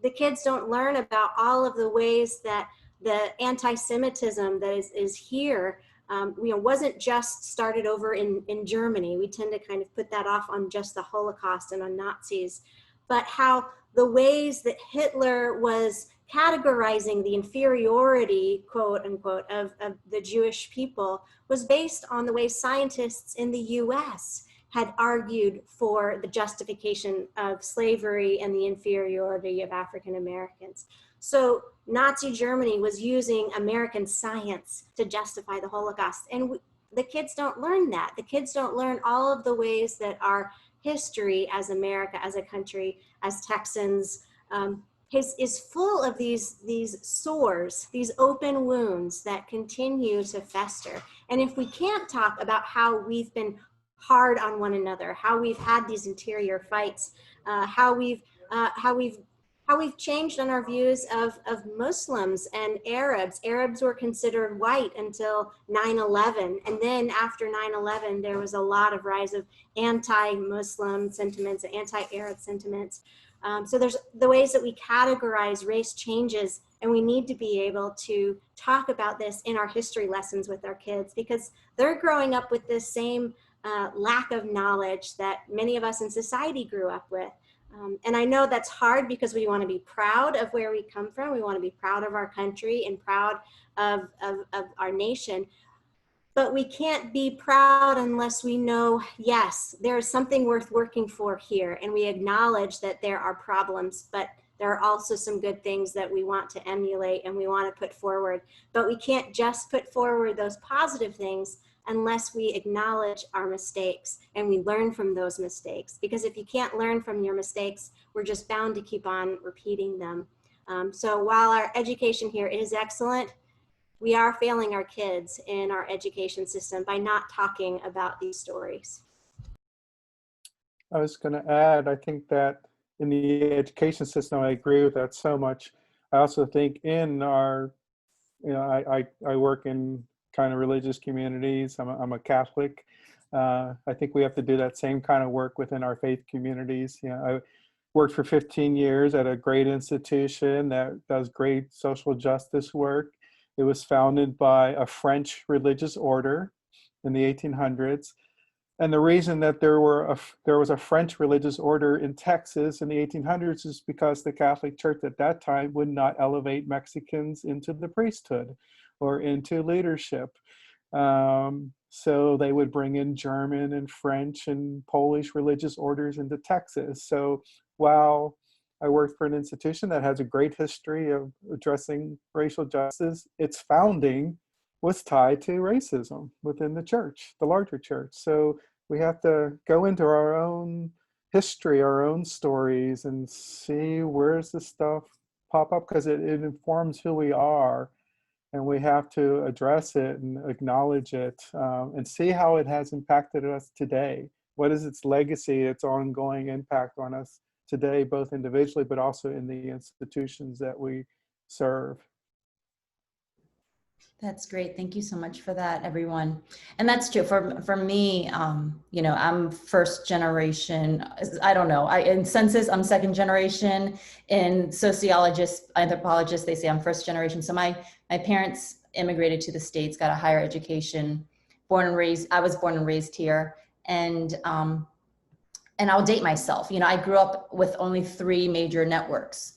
[SPEAKER 7] the kids don't learn about all of the ways that the anti-Semitism that is here wasn't just started over in Germany. We tend to kind of put that off on just the Holocaust and on Nazis, but how the ways that Hitler was categorizing the inferiority, quote unquote, of the Jewish people was based on the way scientists in the US had argued for the justification of slavery and the inferiority of African Americans. So Nazi Germany was using American science to justify the Holocaust. And the kids don't learn that. The kids don't learn all of the ways that our history as America, as a country, as Texans, is full of these sores, these open wounds that continue to fester. And if we can't talk about how we've been hard on one another, how we've had these interior fights, how we've changed on our views of Muslims and Arabs. Arabs were considered white until 9/11, and then after 9/11, there was a lot of rise of anti-Muslim sentiments, anti-Arab sentiments. So there's the ways that we categorize race changes, and we need to be able to talk about this in our history lessons with our kids, because they're growing up with this same lack of knowledge that many of us in society grew up with. And I know that's hard because we want to be proud of where we come from. We want to be proud of our country and proud of our nation. But we can't be proud unless we know, yes, there is something worth working for here. And we acknowledge that there are problems, but there are also some good things that we want to emulate and we want to put forward. But we can't just put forward those positive things unless we acknowledge our mistakes and we learn from those mistakes. Because if you can't learn from your mistakes, we're just bound to keep on repeating them. So while our education here is excellent, we are failing our kids in our education system by not talking about these stories.
[SPEAKER 8] I was going to add, I think that in the education system, I agree with that so much. I also think in our, I work in kind of religious communities. I'm a Catholic. I think we have to do that same kind of work within our faith communities. I worked for 15 years at a great institution that does great social justice work. It was founded by a French religious order in the 1800s. And the reason that there was a French religious order in Texas in the 1800s is because the Catholic Church at that time would not elevate Mexicans into the priesthood or into leadership. So they would bring in German and French and Polish religious orders into Texas. So while I worked for an institution that has a great history of addressing racial justice, its founding was tied to racism within the church, the larger church. So we have to go into our own history, our own stories, and see where's this stuff pop up, because it informs who we are. And we have to address it and acknowledge it, and see how it has impacted us today. What is its legacy, its ongoing impact on us today, both individually, but also in the institutions that we serve.
[SPEAKER 3] That's great. Thank you so much for that, everyone. And that's true for me. You know, I'm first generation. I don't know. In census, I'm second generation. In sociologists, anthropologists, they say I'm first generation. So my parents immigrated to the States, got a higher education, born and raised. I was born and raised here, and I'll date myself. You know, I grew up with only 3 major networks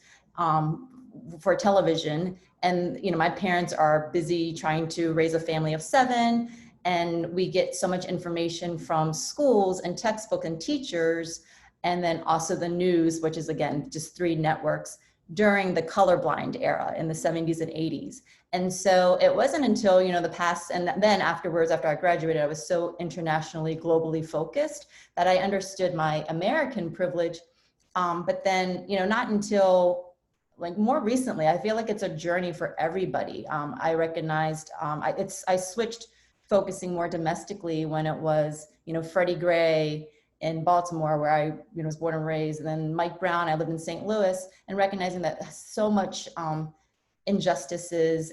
[SPEAKER 3] for television. And, you know, my parents are busy trying to raise a family of 7. And we get so much information from schools and textbook and teachers. And then also the news, which is, again, just 3 networks during the colorblind era in the 70s and 80s. And so it wasn't until, you know, the past, and then afterwards, after I graduated, I was so internationally, globally focused that I understood my American privilege. But then, you know, not until like more recently, I feel like it's a journey for everybody. I recognized I switched focusing more domestically when it was, you know, Freddie Gray in Baltimore, where I, you know, was born and raised, and then Mike Brown, I lived in St. Louis, and recognizing that so much injustices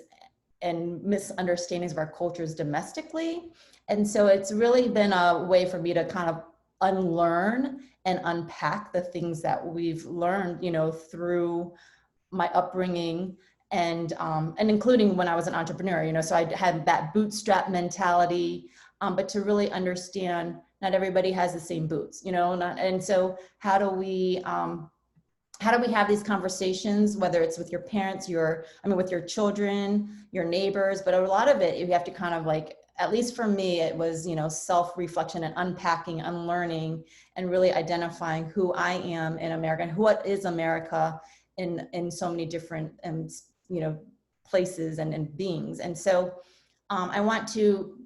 [SPEAKER 3] and misunderstandings of our cultures domestically. And so it's really been a way for me to kind of unlearn and unpack the things that we've learned, you know, through my upbringing, and including when I was an entrepreneur, you know, so I had that bootstrap mentality, but to really understand not everybody has the same boots, you know, and so how do we have these conversations, whether it's with your parents, with your children, your neighbors, but a lot of it, you have to kind of like, at least for me, it was, you know, self-reflection and unpacking, unlearning, and really identifying who I am in America and what is America in so many different, you know, places and beings. And so I want to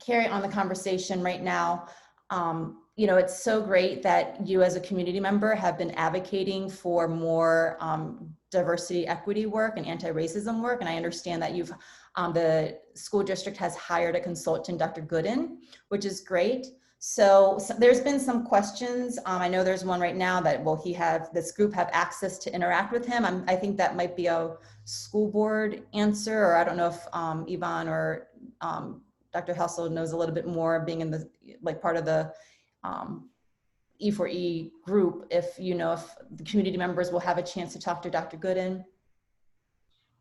[SPEAKER 3] carry on the conversation right now. You know, it's so great that you as a community member have been advocating for more diversity, equity work and anti-racism work. And I understand that you've, the school district has hired a consultant, Dr. Gooden, which is great. So there's been some questions. I know there's one right now that, will this group have access to interact with him? I think that might be a school board answer, or I don't know if Yvonne or Dr. Hessel knows a little bit more, being in the, like, part of the E4E group, if you know if the community members will have a chance to talk to Dr. Gooden.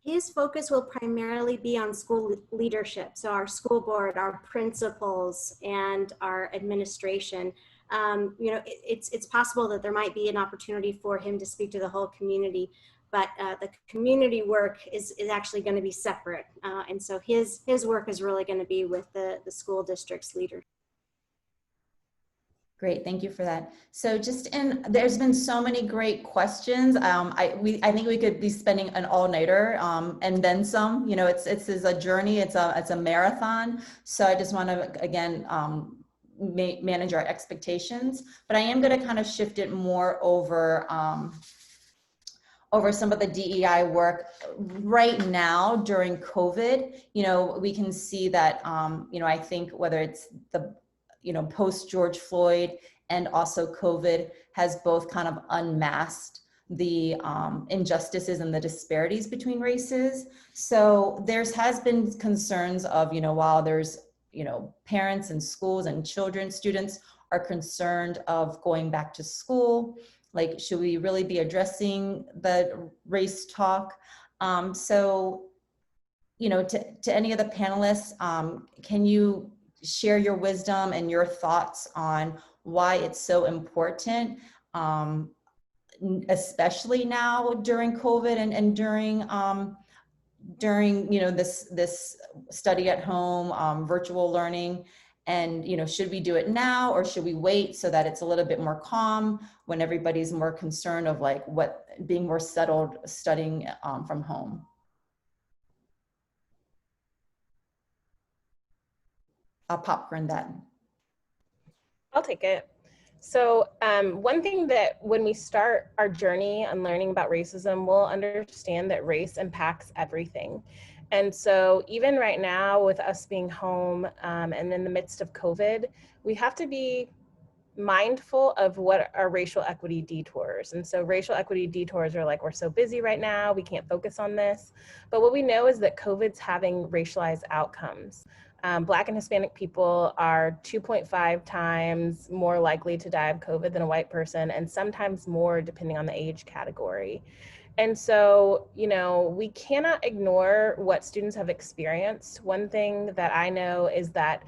[SPEAKER 7] His focus will primarily be on school leadership. So our school board, our principals, and our administration. You know, it's possible that there might be an opportunity for him to speak to the whole community, but the community work is actually going to be separate. And so his work is really going to be with the school district's leaders.
[SPEAKER 3] Great, thank you for that. So there's been so many great questions. I think we could be spending an all-nighter and then some. You know, it's a journey, it's a marathon. So I just want to, again, manage our expectations, but I am going to kind of shift it more over some of the DEI work right now during COVID. You know, we can see that, you know, I think whether it's the, you know, post George Floyd and also COVID has both kind of unmasked the injustices and the disparities between races. So has been concerns of, you know, while there's, you know, parents and schools and children, students are concerned of going back to school, like, should we really be addressing the race talk? So, you know, to any of the panelists, can you share your wisdom and your thoughts on why it's so important, especially now during COVID and during you know, this study at home, virtual learning, and, you know, should we do it now or should we wait so that it's a little bit more calm when everybody's more concerned of, like, being more settled studying from home? I'll popcorn that.
[SPEAKER 6] I'll take it. So one thing that when we start our journey on learning about racism, we'll understand that race impacts everything. And so even right now with us being home and in the midst of COVID, we have to be mindful of what are racial equity detours. And so racial equity detours are like, we're so busy right now, we can't focus on this. But what we know is that COVID's having racialized outcomes. Black and Hispanic people are 2.5 times more likely to die of COVID than a white person, and sometimes more depending on the age category. And so, you know, we cannot ignore what students have experienced. One thing that I know is that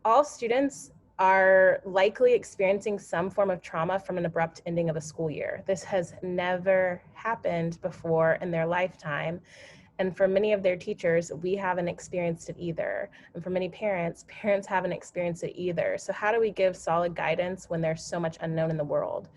[SPEAKER 6] all students are likely experiencing some form of trauma from an abrupt ending of a school year. This has never happened before in their lifetime. And for many of their teachers, we haven't experienced it either. And for many parents, parents haven't experienced it either. So how do we give solid guidance when there's so much unknown in the world?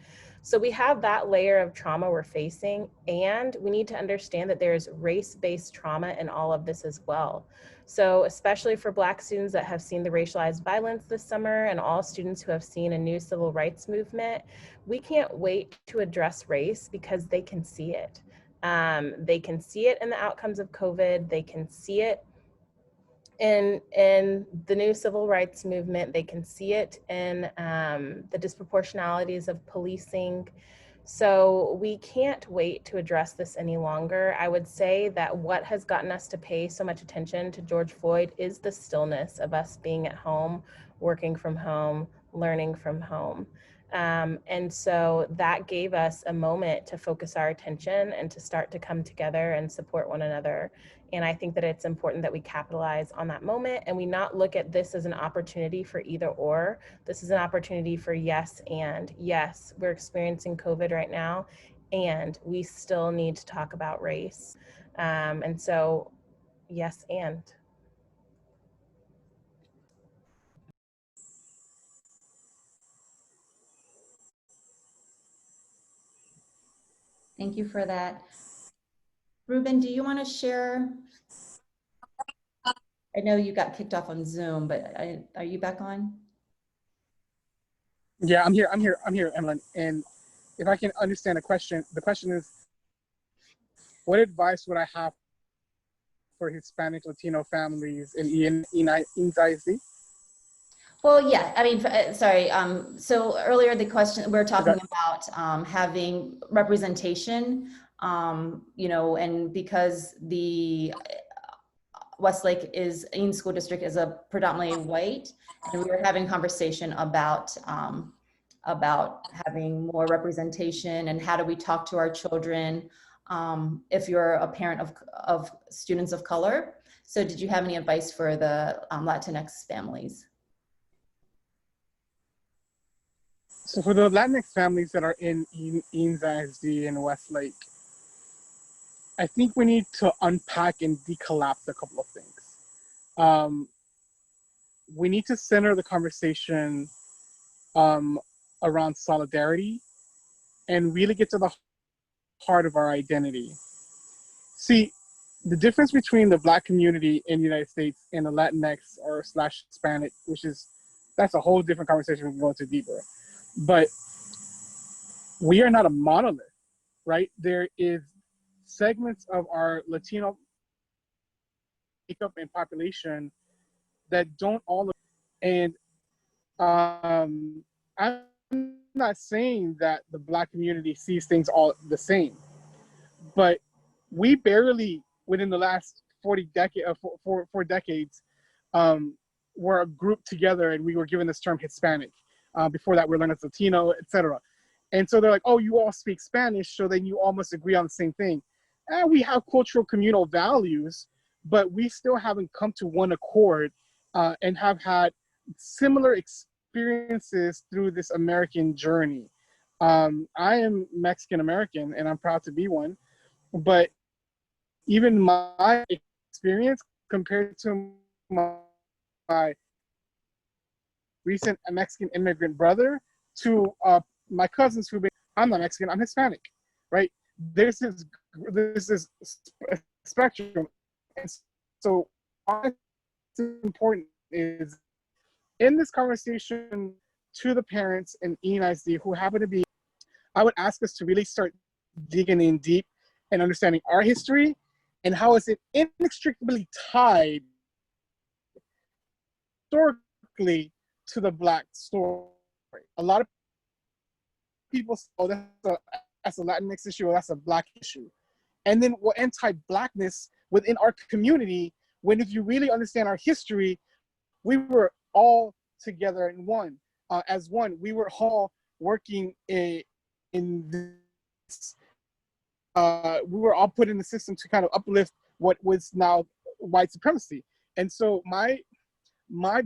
[SPEAKER 6] So we have that layer of trauma we're facing, and we need to understand that there's race-based trauma in all of this as well. So especially for Black students that have seen the racialized violence this summer, and all students who have seen a new civil rights movement, we can't wait to address race because they can see it. They can see it in the outcomes of COVID. They can see it in the new civil rights movement. They can see it in the disproportionalities of policing. So we can't wait to address this any longer. I would say that what has gotten us to pay so much attention to George Floyd is the stillness of us being at home, working from home, learning from home. And so that gave us a moment to focus our attention and to start to come together and support one another. And I think that it's important that we capitalize on that moment and we not look at this as an opportunity for either or. This is an opportunity for yes and. Yes, we're experiencing COVID right now, and we still need to talk about race. And so, yes and.
[SPEAKER 3] Thank you for that. Ruben, do you want to share? I know you got kicked off on Zoom, but are you back on?
[SPEAKER 5] Yeah, I'm here, Emily. And if I can understand the question is, what advice would I have for Hispanic Latino families in Eanes ISD?
[SPEAKER 3] Well, yeah, I mean, sorry. So earlier the question, we were talking about having representation, you know, and because the Westlake Eanes School District is a predominantly white, and we were having conversation about having more representation and how do we talk to our children if you're a parent of students of color. So did you have any advice for the Latinx families?
[SPEAKER 5] So for the Latinx families that are in Eanes ISD and Westlake, I think we need to unpack and decollapse a couple of things. We need to center the conversation around solidarity and really get to the heart of our identity. See, the difference between the Black community in the United States and the Latinx or / Hispanic, that's a whole different conversation we can go into deeper. But we are not a monolith, right? There is segments of our Latino makeup and population that don't all, and I'm not saying that the Black community sees things all the same, but we barely, within the last 4 decades, were grouped together and we were given this term Hispanic. Before that, we learned as Latino, etc. And so they're like, oh, you all speak Spanish, so then you all must agree on the same thing. And we have cultural communal values, but we still haven't come to one accord and have had similar experiences through this American journey. I am Mexican American and I'm proud to be one, but even my experience compared to my recent Mexican immigrant brother to my cousins I'm not Mexican, I'm Hispanic, right? This is a spectrum. And so what's important is in this conversation to the parents in Eanes ISD who happen to be, I would ask us to really start digging in deep and understanding our history and how is it inextricably tied historically to the Black story. A lot of people say, oh, that's a Latinx issue, or that's a Black issue. And then what anti-Blackness within our community, when if you really understand our history, we were all together in one, as one. We were all working in this, we were all put in the system to kind of uplift what was now white supremacy. And so my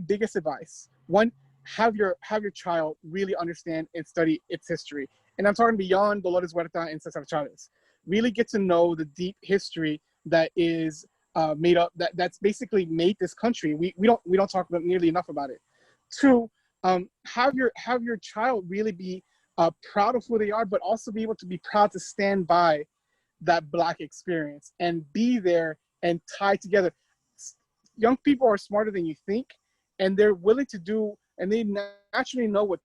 [SPEAKER 5] biggest advice, one, have your child really understand and study its history. And I'm talking beyond Dolores Huerta and Cesar Chavez. Really get to know the deep history that is made up, that's basically made this country. We don't talk about nearly enough about it. Two, have your child really be proud of who they are, but also be able to be proud to stand by that Black experience and be there and tie together. Young people are smarter than you think, and they're willing to do, and they naturally know what's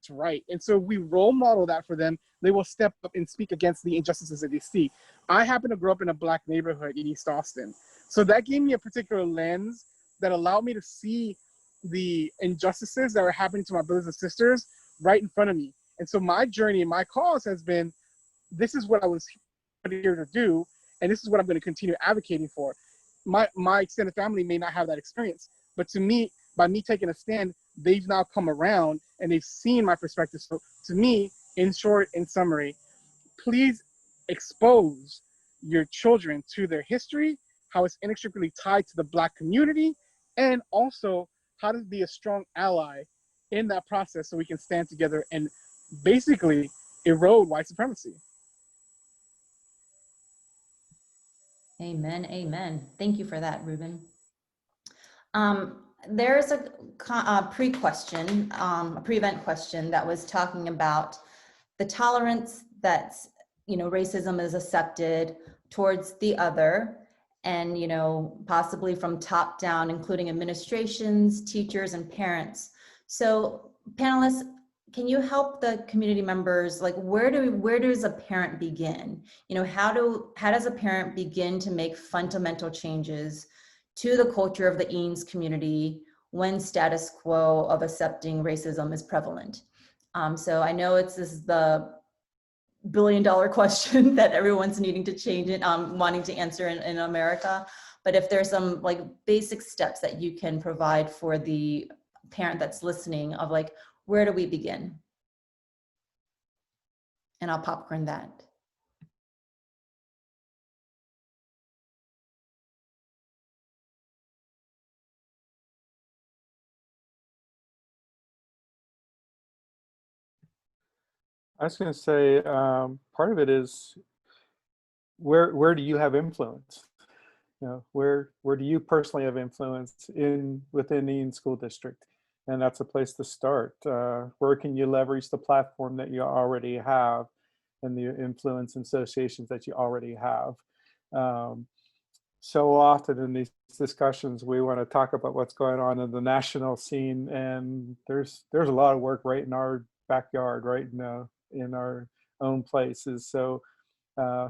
[SPEAKER 5] right. And so we role model that for them. They will step up and speak against the injustices that they see. I happen to grow up in a Black neighborhood in East Austin. So that gave me a particular lens that allowed me to see the injustices that were happening to my brothers and sisters right in front of me. And so my journey and my cause has been, this is what I was here to do, and this is what I'm going to continue advocating for. My extended family may not have that experience, but to me, by me taking a stand, they've now come around and they've seen my perspective. So to me, in short, in summary, please expose your children to their history, how it's inextricably tied to the Black community, and also how to be a strong ally in that process so we can stand together and basically erode white supremacy.
[SPEAKER 3] Amen, amen. Thank you for that, Ruben. There's a pre-event question that was talking about the tolerance that, racism is accepted towards the other, and, possibly from top down, including administrations, teachers, and parents. So panelists, can you help the community members, like where does a parent begin? How does a parent begin to make fundamental changes to the culture of the Eanes community when status quo of accepting racism is prevalent? So I know this is the billion-dollar question that everyone's needing to change it, wanting to answer in America. But if there's some like basic steps that you can provide for the parent that's listening of like, where do we begin? And I'll popcorn that.
[SPEAKER 8] I was going to say, part of it is where do you have influence? Where do you personally have influence within the Eanes School District? And that's a place to start. Where can you leverage the platform that you already have and the influence and associations that you already have? So often in these discussions, we want to talk about what's going on in the national scene, and there's a lot of work right in our backyard, right in our own places. So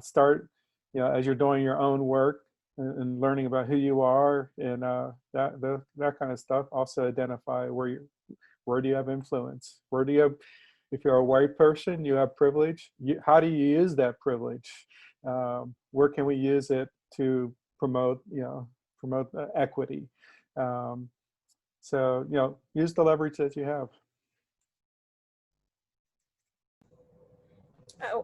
[SPEAKER 8] start, as you're doing your own work and learning about who you are and that kind of stuff. Also identify where do you have influence? If you're a white person, you have privilege. How do you use that privilege? Where can we use it to promote equity? So use the leverage that you have.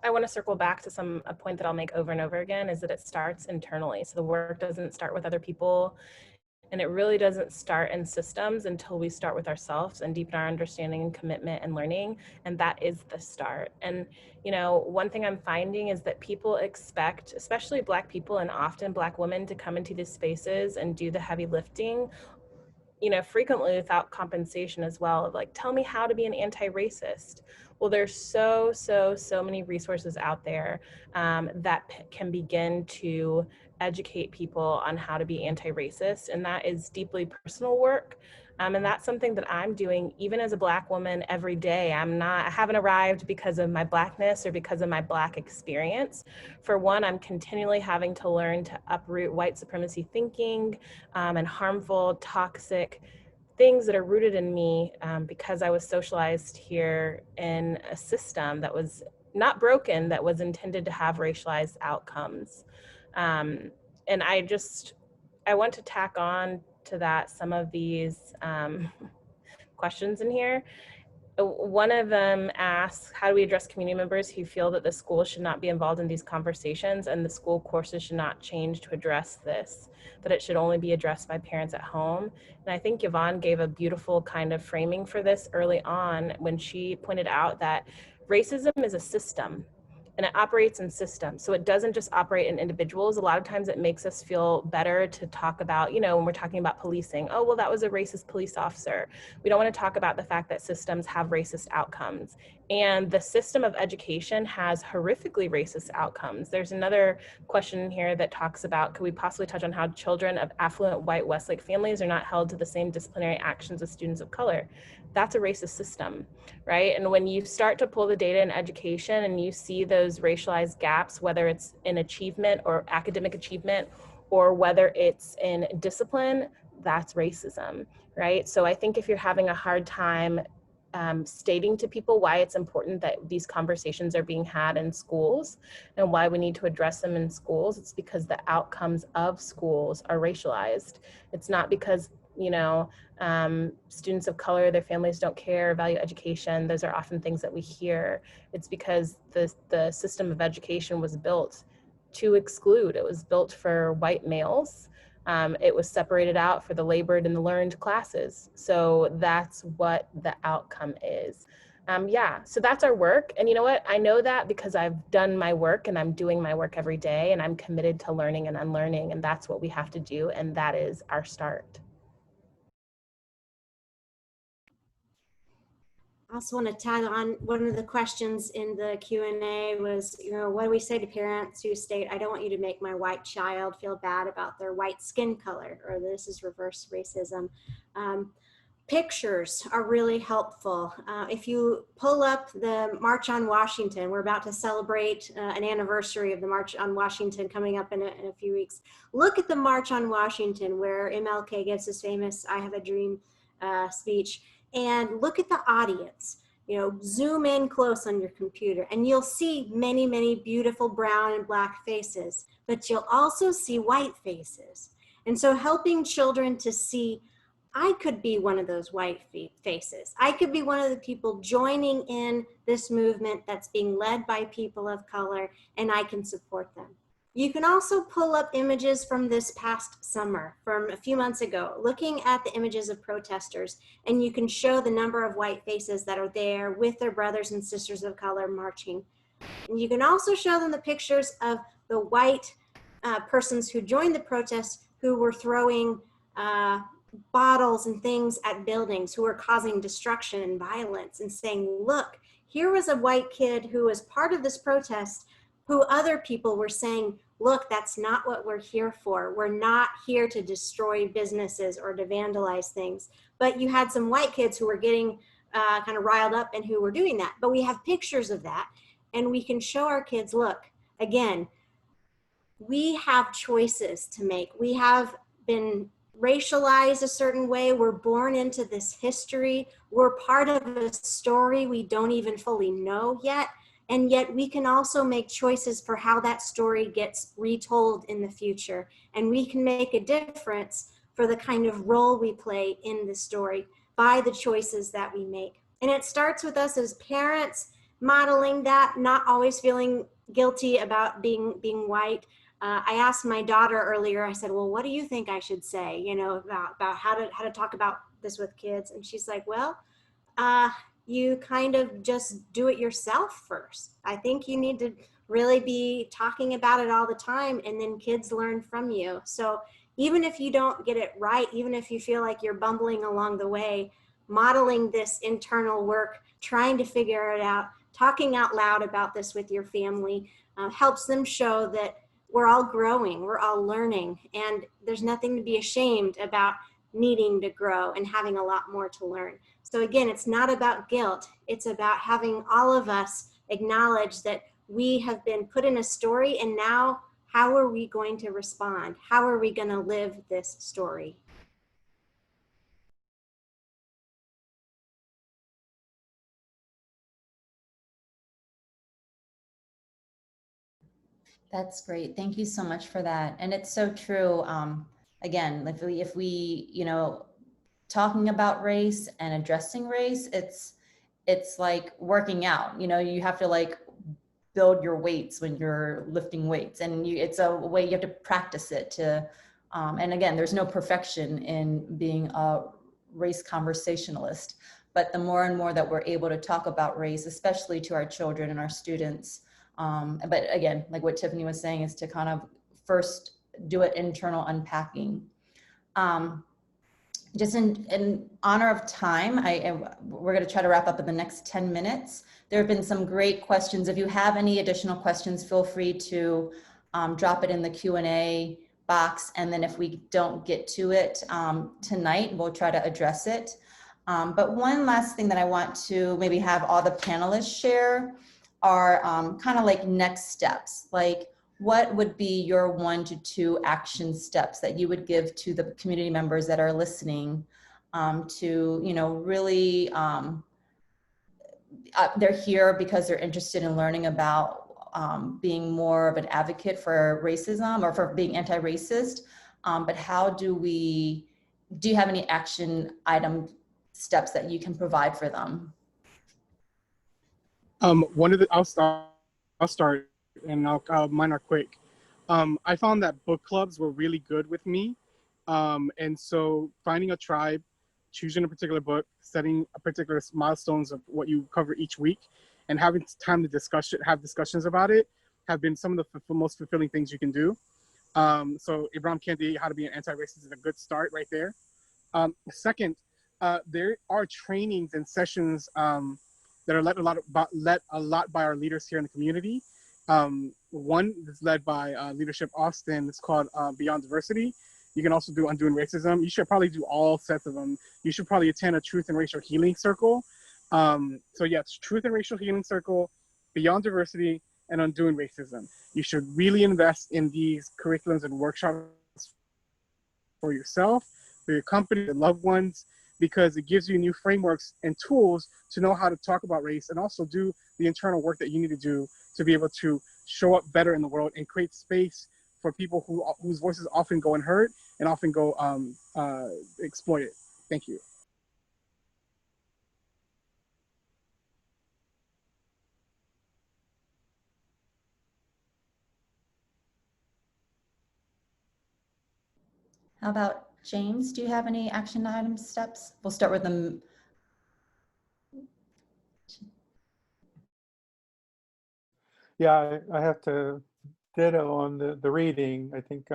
[SPEAKER 6] I want to circle back to a point that I'll make over and over again, is that it starts internally. So the work doesn't start with other people, and it really doesn't start in systems until we start with ourselves and deepen our understanding and commitment and learning. And that is the start. And, one thing I'm finding is that people expect, especially Black people and often Black women, to come into these spaces and do the heavy lifting, frequently without compensation as well, of like, tell me how to be an anti-racist. Well, there's so many resources out there that can begin to educate people on how to be anti-racist, and that is deeply personal work. And that's something that I'm doing even as a Black woman every day. I haven't arrived because of my Blackness or because of my Black experience. For one, I'm continually having to learn to uproot white supremacy thinking and harmful, toxic things that are rooted in me because I was socialized here in a system that was not broken, that was intended to have racialized outcomes. And I want to tack on to that some of these questions in here. One of them asks, how do we address community members who feel that the school should not be involved in these conversations and the school courses should not change to address this, that it should only be addressed by parents at home? And I think Yvonne gave a beautiful kind of framing for this early on when she pointed out that racism is a system and it operates in systems. So it doesn't just operate in individuals. A lot of times it makes us feel better to talk about, you know, when we're talking about policing, oh, well, that was a racist police officer. We don't want to talk about the fact that systems have racist outcomes. And the system of education has horrifically racist outcomes. There's another question in here that talks about, could we possibly touch on how children of affluent white Westlake families are not held to the same disciplinary actions as students of color? That's a racist system, right? And when you start to pull the data in education and you see those racialized gaps, whether it's in achievement or academic achievement, or whether it's in discipline, that's racism, right? So I think if you're having a hard time stating to people why it's important that these conversations are being had in schools and why we need to address them in schools, it's because the outcomes of schools are racialized. It's not because, you know, students of color, their families don't care, value education. Those are often things that we hear. It's because the system of education was built to exclude. It was built for white males. It was separated out for the labored and the learned classes. So that's what the outcome is. Yeah, so that's our work. And you know what? I know that because I've done my work and I'm doing my work every day and I'm committed to learning and unlearning, and that's what we have to do. And that is our start.
[SPEAKER 7] I also want to tag on, one of the questions in the Q&A was, you know, what do we say to parents who state, I don't want you to make my white child feel bad about their white skin color, or this is reverse racism. Pictures are really helpful. If you pull up the March on Washington, we're about to celebrate an anniversary of the March on Washington coming up in a few weeks. Look at the March on Washington where MLK gives his famous I Have a Dream speech, and look at the audience. You know, zoom in close on your computer and you'll see many, many beautiful brown and black faces, but you'll also see white faces. And so helping children to see, I could be one of those white faces. I could be one of the people joining in this movement that's being led by people of color, and I can support them. You can also pull up images from this past summer, from a few months ago, looking at the images of protesters, and you can show the number of white faces that are there with their brothers and sisters of color marching. And you can also show them the pictures of the white persons who joined the protest who were throwing bottles and things at buildings, who were causing destruction and violence, and saying, look, here was a white kid who was part of this protest, who other people were saying, look, that's not what we're here for. We're not here to destroy businesses or to vandalize things. But you had some white kids who were getting kind of riled up and who were doing that. But we have pictures of that, and we can show our kids, look, again, we have choices to make. We have been racialized a certain way. We're born into this history. We're part of a story we don't even fully know yet. And yet we can also make choices for how that story gets retold in the future. And we can make a difference for the kind of role we play in the story by the choices that we make. And it starts with us as parents modeling that, not always feeling guilty about being white. I asked my daughter earlier, I said, well, what do you think I should say, you know, about how to talk about this with kids? And she's like, well, you kind of just do it yourself first. I think you need to really be talking about it all the time, and then kids learn from you. So even if you don't get it right, even if you feel like you're bumbling along the way, modeling this internal work, trying to figure it out, talking out loud about this with your family helps them show that we're all growing, we're all learning, and there's nothing to be ashamed about needing to grow and having a lot more to learn. So again, it's not about guilt. It's about having all of us acknowledge that we have been put in a story, and now how are we going to respond? How are we going to live this story?
[SPEAKER 3] That's great. Thank you so much for that. And it's so true. Again, if we, talking about race and addressing race, it's like working out. You have to like build your weights when you're lifting weights, and it's a way you have to practice it to. And again, there's no perfection in being a race conversationalist, but the more and more that we're able to talk about race, especially to our children and our students. But again, like what Tiffanie was saying, is to kind of first do an internal unpacking. Just in honor of time, we're going to try to wrap up in the next 10 minutes. There have been some great questions. If you have any additional questions, feel free to drop it in the Q&A box. And then if we don't get to it tonight, we'll try to address it. But one last thing that I want to maybe have all the panelists share are kind of like next steps. Like, what would be your 1 to 2 action steps that you would give to the community members that are listening to, really, they're here because they're interested in learning about being more of an advocate for racism or for being anti-racist. But how do you have any action item steps that you can provide for them?
[SPEAKER 5] I'll start, and mine are quick. I found that book clubs were really good with me. And so finding a tribe, choosing a particular book, setting a particular milestones of what you cover each week, and having time to have discussions about it have been some of the most fulfilling things you can do. So Ibram Kendi, How to Be an Anti-Racist, is a good start right there. Second, there are trainings and sessions that are led a lot by our leaders here in the community. One is led by Leadership Austin. It's called Beyond Diversity. You can also do Undoing Racism. You should probably do all sets of them. You should probably attend a Truth and Racial Healing Circle. So yes, Truth and Racial Healing Circle, Beyond Diversity, and Undoing Racism. You should really invest in these curriculums and workshops for yourself, for your company, your loved ones, because it gives you new frameworks and tools to know how to talk about race and also do the internal work that you need to do to be able to show up better in the world and create space for people whose voices often go unheard and often go exploited. Thank you.
[SPEAKER 3] How about James? Do you have any action item steps? We'll start with them.
[SPEAKER 8] Yeah, I have to ditto on the reading. I think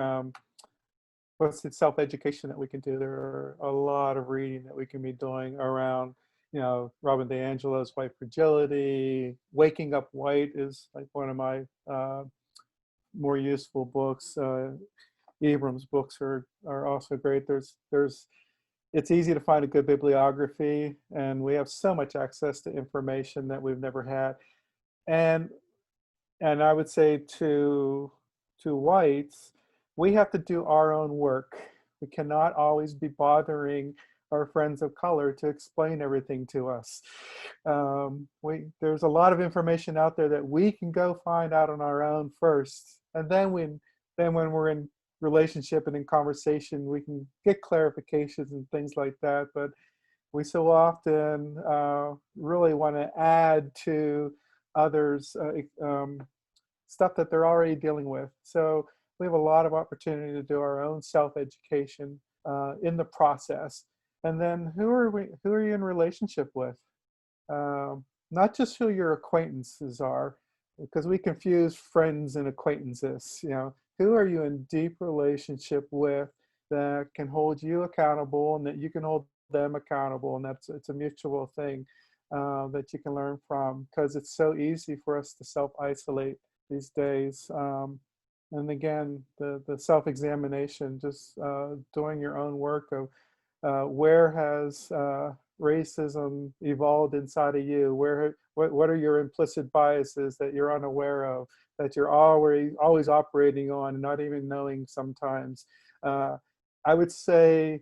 [SPEAKER 8] what's the self-education that we can do? There are a lot of reading that we can be doing around, Robin DiAngelo's White Fragility. Waking Up White is like one of my more useful books. Ibram's books are also great. It's easy to find a good bibliography, and we have so much access to information that we've never had. And I would say to whites, we have to do our own work. We cannot always be bothering our friends of color to explain everything to us. There's a lot of information out there that we can go find out on our own first, and then when we're in relationship and in conversation, we can get clarifications and things like that. But we so often really want to add to others stuff that they're already dealing with. So we have a lot of opportunity to do our own self-education in the process. And then who are you in relationship with? Not just who your acquaintances are, because we confuse friends and acquaintances. Who are you in deep relationship with that can hold you accountable and that you can hold them accountable? And it's a mutual thing that you can learn from, because it's so easy for us to self-isolate these days. And again, the self-examination, just doing your own work of where has racism evolved inside of you? What are your implicit biases that you're unaware of, that you're always operating on and not even knowing sometimes? I would say,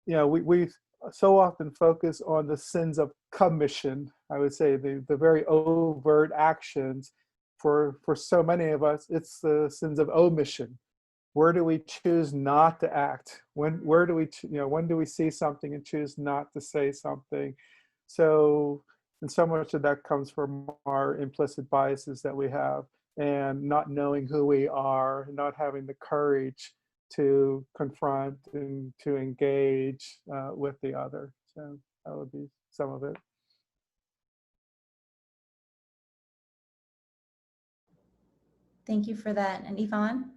[SPEAKER 8] we so often focus on the sins of commission. I would say the very overt actions for so many of us, it's the sins of omission. Where do we choose not to act? Where do we, when do we see something and choose not to say something? So, and so much of that comes from our implicit biases that we have, and not knowing who we are, not having the courage to confront and to engage with the other. So that would be some of it.
[SPEAKER 3] Thank you for that. And Yvonne?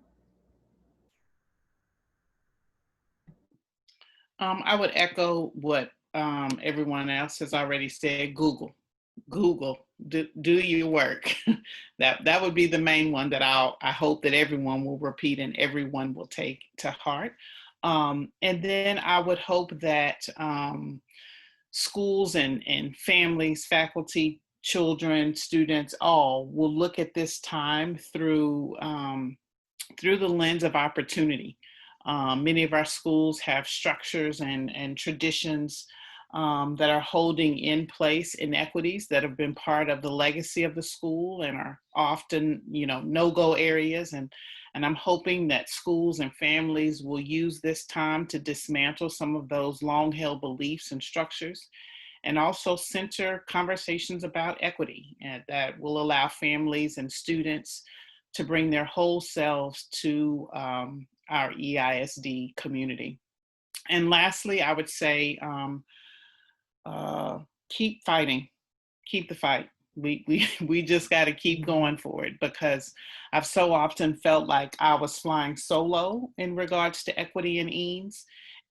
[SPEAKER 4] I would echo what everyone else has already said. Google, do your work. that would be the main one that I hope that everyone will repeat and everyone will take to heart. And then I would hope that schools and families, faculty, children, students, all will look at this time through the lens of opportunity. Many of our schools have structures and traditions that are holding in place inequities that have been part of the legacy of the school and are often, no-go areas. And I'm hoping that schools and families will use this time to dismantle some of those long-held beliefs and structures, and also center conversations about equity, and that will allow families and students to bring their whole selves to our RRISD community. And lastly, I would say, keep fighting, keep the fight. We just got to keep going for it, because I've so often felt like I was flying solo in regards to equity in Eanes.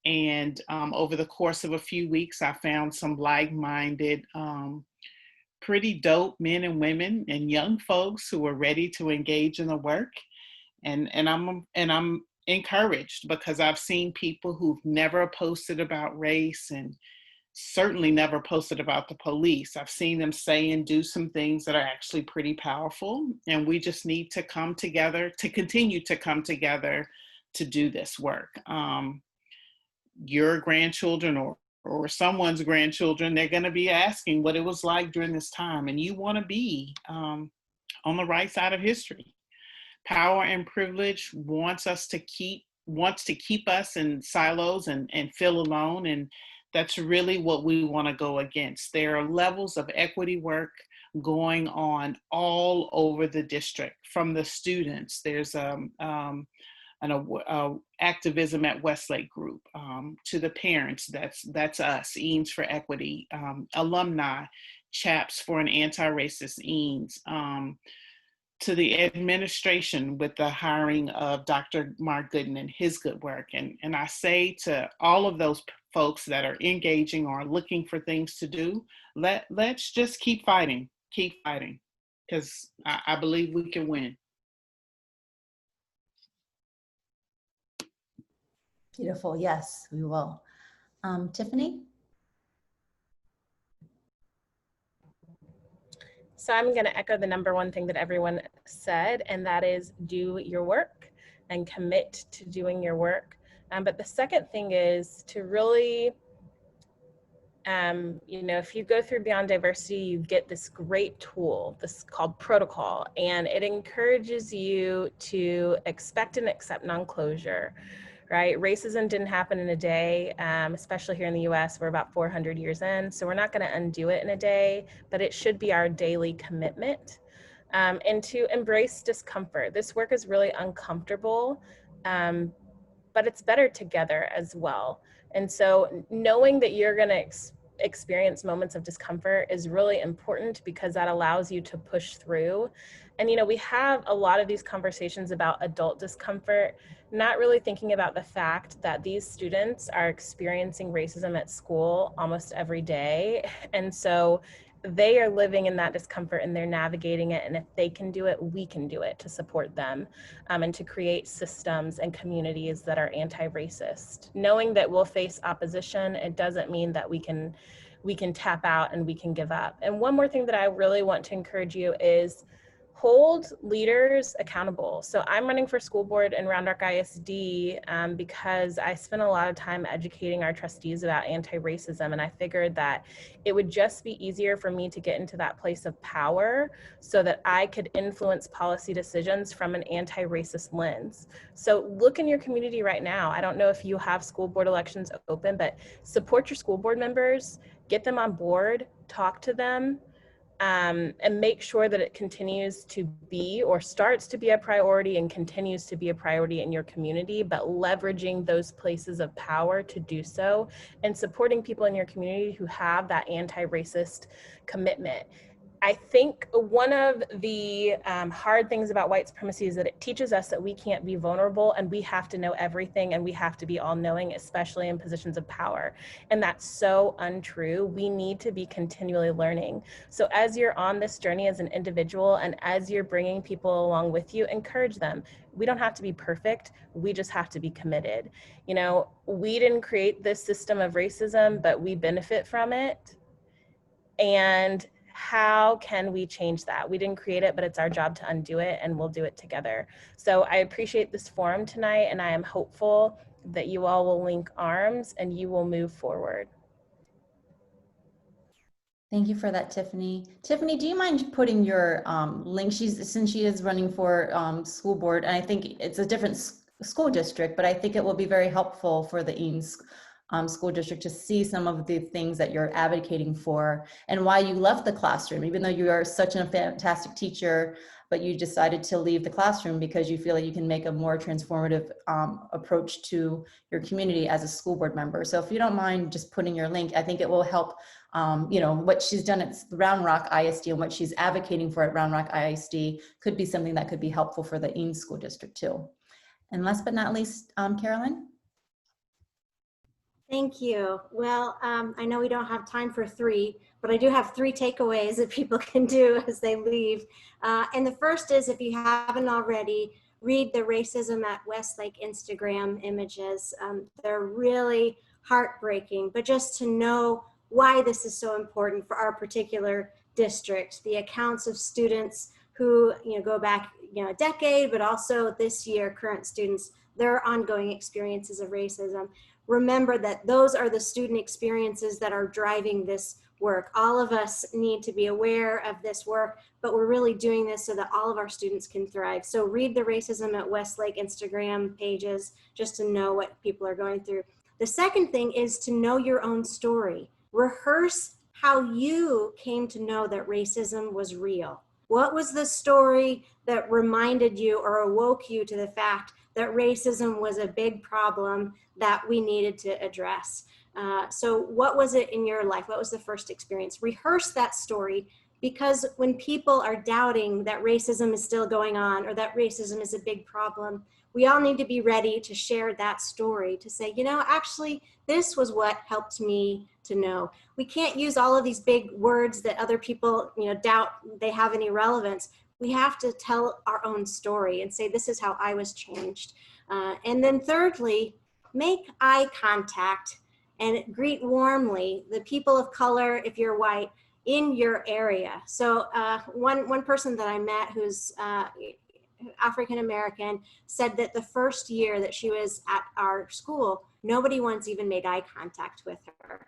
[SPEAKER 4] And over the course of a few weeks, I found some like-minded, pretty dope men and women and young folks who are ready to engage in the work. And I'm encouraged, because I've seen people who've never posted about race and certainly never posted about the police. I've seen them say and do some things that are actually pretty powerful. And we just need to come together, to continue to come together to do this work. Your grandchildren or someone's grandchildren, they're going to be asking what it was like during this time. And you want to be on the right side of history. Power and privilege wants to keep us in silos and feel alone. And that's really what we want to go against. There are levels of equity work going on all over the district. From the students, there's an activism at Westlake Group, to the parents, that's us, Eanes for Equity, alumni, Chaps for an Anti-Racist Eanes, to the administration with the hiring of Dr. Mark Gooden and his good work. And I say to all of those folks that are engaging or looking for things to do, let's just keep fighting, because I believe we can win.
[SPEAKER 3] Beautiful. Yes, we will. Tiffanie?
[SPEAKER 6] So I'm going to echo the number one thing that everyone said, and that is do your work and commit to doing your work. But the second thing is to really, if you go through Beyond Diversity, you get this great tool, this called protocol, and it encourages you to expect and accept non-closure. Right? Racism didn't happen in a day, especially here in the US. We're about 400 years in, so we're not going to undo it in a day, but it should be our daily commitment. And to embrace discomfort. This work is really uncomfortable, but it's better together as well. And so knowing that you're going to experience moments of discomfort is really important, because that allows you to push through. And, we have a lot of these conversations about adult discomfort, not really thinking about the fact that these students are experiencing racism at school almost every day. And so they are living in that discomfort and they're navigating it. And if they can do it, we can do it to support them, and to create systems and communities that are anti-racist. Knowing that we'll face opposition, it doesn't mean that we can tap out and we can give up. And one more thing that I really want to encourage you is hold leaders accountable. So I'm running for school board in Round Rock ISD because I spent a lot of time educating our trustees about anti-racism, and I figured that it would just be easier for me to get into that place of power so that I could influence policy decisions from an anti-racist lens. So look in your community right now. I don't know if you have school board elections open, but support your school board members, get them on board, talk to them, and make sure that it continues to be or starts to be a priority and continues to be a priority in your community, but leveraging those places of power to do so and supporting people in your community who have that anti-racist commitment. I think one of the hard things about white supremacy is that it teaches us that we can't be vulnerable and we have to know everything and we have to be all-knowing, especially in positions of power. And that's so untrue. We need to be continually learning. So as you're on this journey as an individual and as you're bringing people along with you, encourage them. We don't have to be perfect. We just have to be committed. You know, we didn't create this system of racism, but we benefit from it. And how can we change that? We didn't create it, but it's our job to undo it, and we'll do it together. So I appreciate this forum tonight, and I am hopeful that you all will link arms and you will move forward.
[SPEAKER 3] Thank you for that, Tiffany. Tiffany, do you mind putting your link? Since she is running for school board, and I think it's a different school district, but I think it will be very helpful for the Eanes school district to see some of the things that you're advocating for and why you left the classroom, even though you are such a fantastic teacher, but you decided to leave the classroom because you feel like you can make a more transformative approach to your community as a school board member. So if you don't mind just putting your link, I think it will help, you know, what she's done at Round Rock ISD and what she's advocating for at Round Rock ISD could be something that could be helpful for the Eanes school district too. And last but not least, Carolyn.
[SPEAKER 7] Thank you. Well, I know we don't have time for 3, but I do have 3 takeaways that people can do as they leave. And the first is, if you haven't already, read the Racism at Westlake Instagram images. They're really heartbreaking, but just to know why this is so important for our particular district, the accounts of students who go back a decade, but also this year, current students, their ongoing experiences of racism. Remember that those are the student experiences that are driving this work. All of us need to be aware of this work, but we're really doing this so that all of our students can thrive. So read the Racism at Westlake Instagram pages just to know what people are going through. The second thing is to know your own story. Rehearse how you came to know that racism was real. What was the story that reminded you or awoke you to the fact that racism was a big problem that we needed to address? So what was it in your life? What was the first experience? Rehearse that story, because when people are doubting that racism is still going on or that racism is a big problem, we all need to be ready to share that story, to say, actually, this was what helped me to know. We can't use all of these big words that other people, doubt they have any relevance. We have to tell our own story and say, this is how I was changed. And then thirdly, make eye contact and greet warmly the people of color, if you're white, in your area. So one person that I met who's African-American said that the first year that she was at our school, nobody once even made eye contact with her.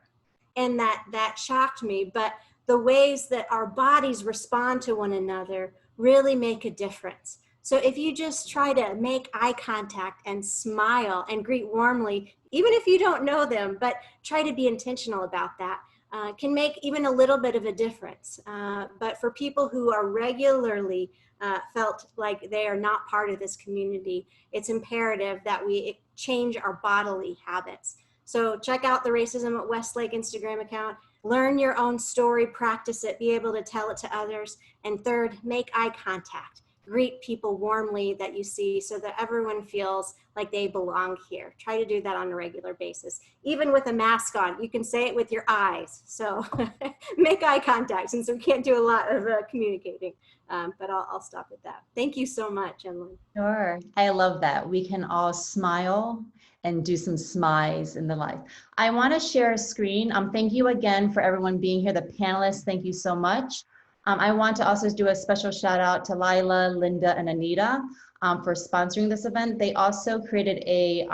[SPEAKER 7] And that shocked me, but the ways that our bodies respond to one another really make a difference. So if you just try to make eye contact and smile and greet warmly, even if you don't know them, but try to be intentional about that, can make even a little bit of a difference. But for people who are regularly felt like they are not part of this community, it's imperative that we change our bodily habits. So check out the Racism at Westlake Instagram account, learn your own story, practice it, be able to tell it to others. And third, make eye contact. Greet people warmly that you see so that everyone feels like they belong here. Try to do that on a regular basis. Even with a mask on, you can say it with your eyes. So make eye contact, since we can't do a lot of communicating. But I'll stop at that. Thank you so much, Emily.
[SPEAKER 3] Sure, I love that. We can all smile and do some smiles in the life. I want to share a screen. Thank you again for everyone being here. The panelists, thank you so much. I want to also do a special shout out to Lila, Linda, and Anita for sponsoring this event. They also created a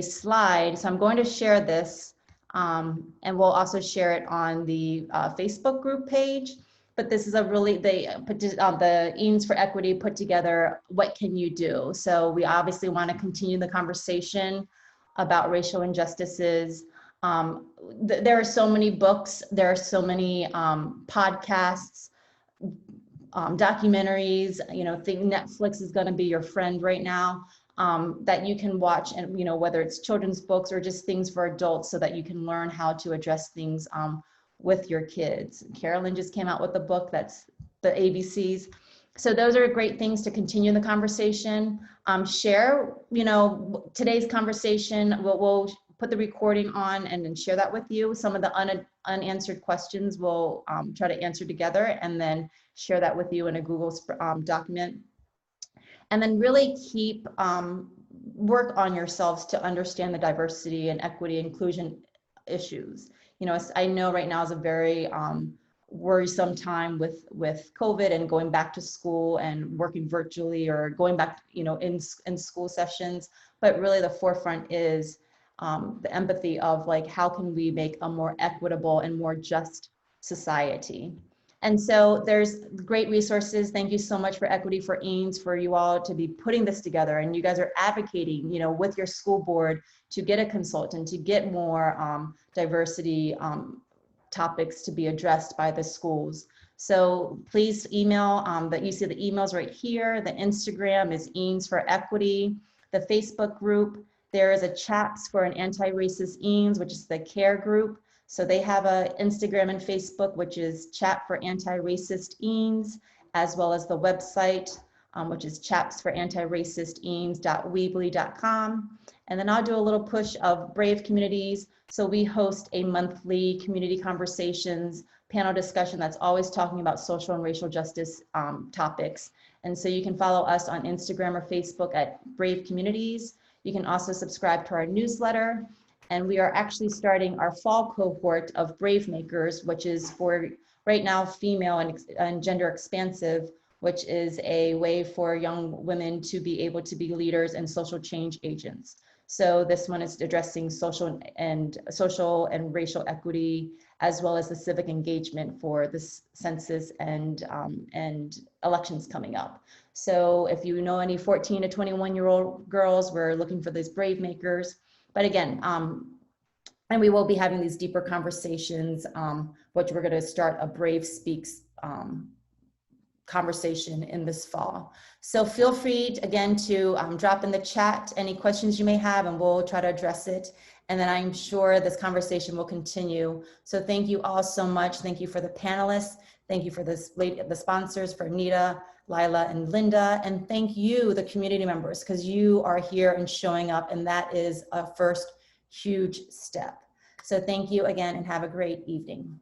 [SPEAKER 3] slide. So I'm going to share this and we'll also share it on the Facebook group page. But this is a really, they put the Eanes for Equity put together, what can you do? So we obviously want to continue the conversation about racial injustices. There are so many books, there are so many podcasts, documentaries, you know, think Netflix is going to be your friend right now, that you can watch, and, you know, whether it's children's books or just things for adults so that you can learn how to address things with your kids. Carolyn just came out with a book that's the ABCs. So those are great things to continue the conversation. Share, you know, today's conversation, we'll put the recording on and then share that with you. Some of the unanswered questions we'll try to answer together and then share that with you in a Google document. And then really keep work on yourselves to understand the diversity and equity inclusion issues. You know, I know right now is a very worrisome time with COVID and going back to school and working virtually or going back, you know, in school sessions. But really the forefront is the empathy of like, how can we make a more equitable and more just society? And so there's great resources. Thank you so much for Equity for Eanes, for you all to be putting this together. And you guys are advocating, you know, with your school board to get a consultant, to get more diversity topics to be addressed by the schools. So please email, that you see the emails right here. The Instagram is Eanes for Equity. The Facebook group, there is a CHAPS for an anti-racist Eanes, which is the CARE group. So they have a Instagram and Facebook, which is Chat for Anti-Racist Eanes, as well as the website, which is chapsforantiracist.eanes.weebly.com. And then I'll do a little push of Brave Communities. So we host a monthly community conversations panel discussion that's always talking about social and racial justice topics. And so you can follow us on Instagram or Facebook at Brave Communities. You can also subscribe to our newsletter. And we are actually starting our fall cohort of Brave Makers, which is for right now female and gender expansive, which is a way for young women to be able to be leaders and social change agents. So this one is addressing social and racial equity, as well as the civic engagement for this census and elections coming up. So if you know any 14 to 21-year-old girls, we're looking for these Brave Makers. But again, and we will be having these deeper conversations, which we're going to start a Brave Speaks conversation in this fall. So feel free, again, to drop in the chat any questions you may have, and we'll try to address it. And then I'm sure this conversation will continue. So thank you all so much. Thank you for the panelists. Thank you for the sponsors, for Anita, Lila, and Linda. And thank you, the community members, because you are here and showing up, and that is a first huge step. So thank you again, and have a great evening.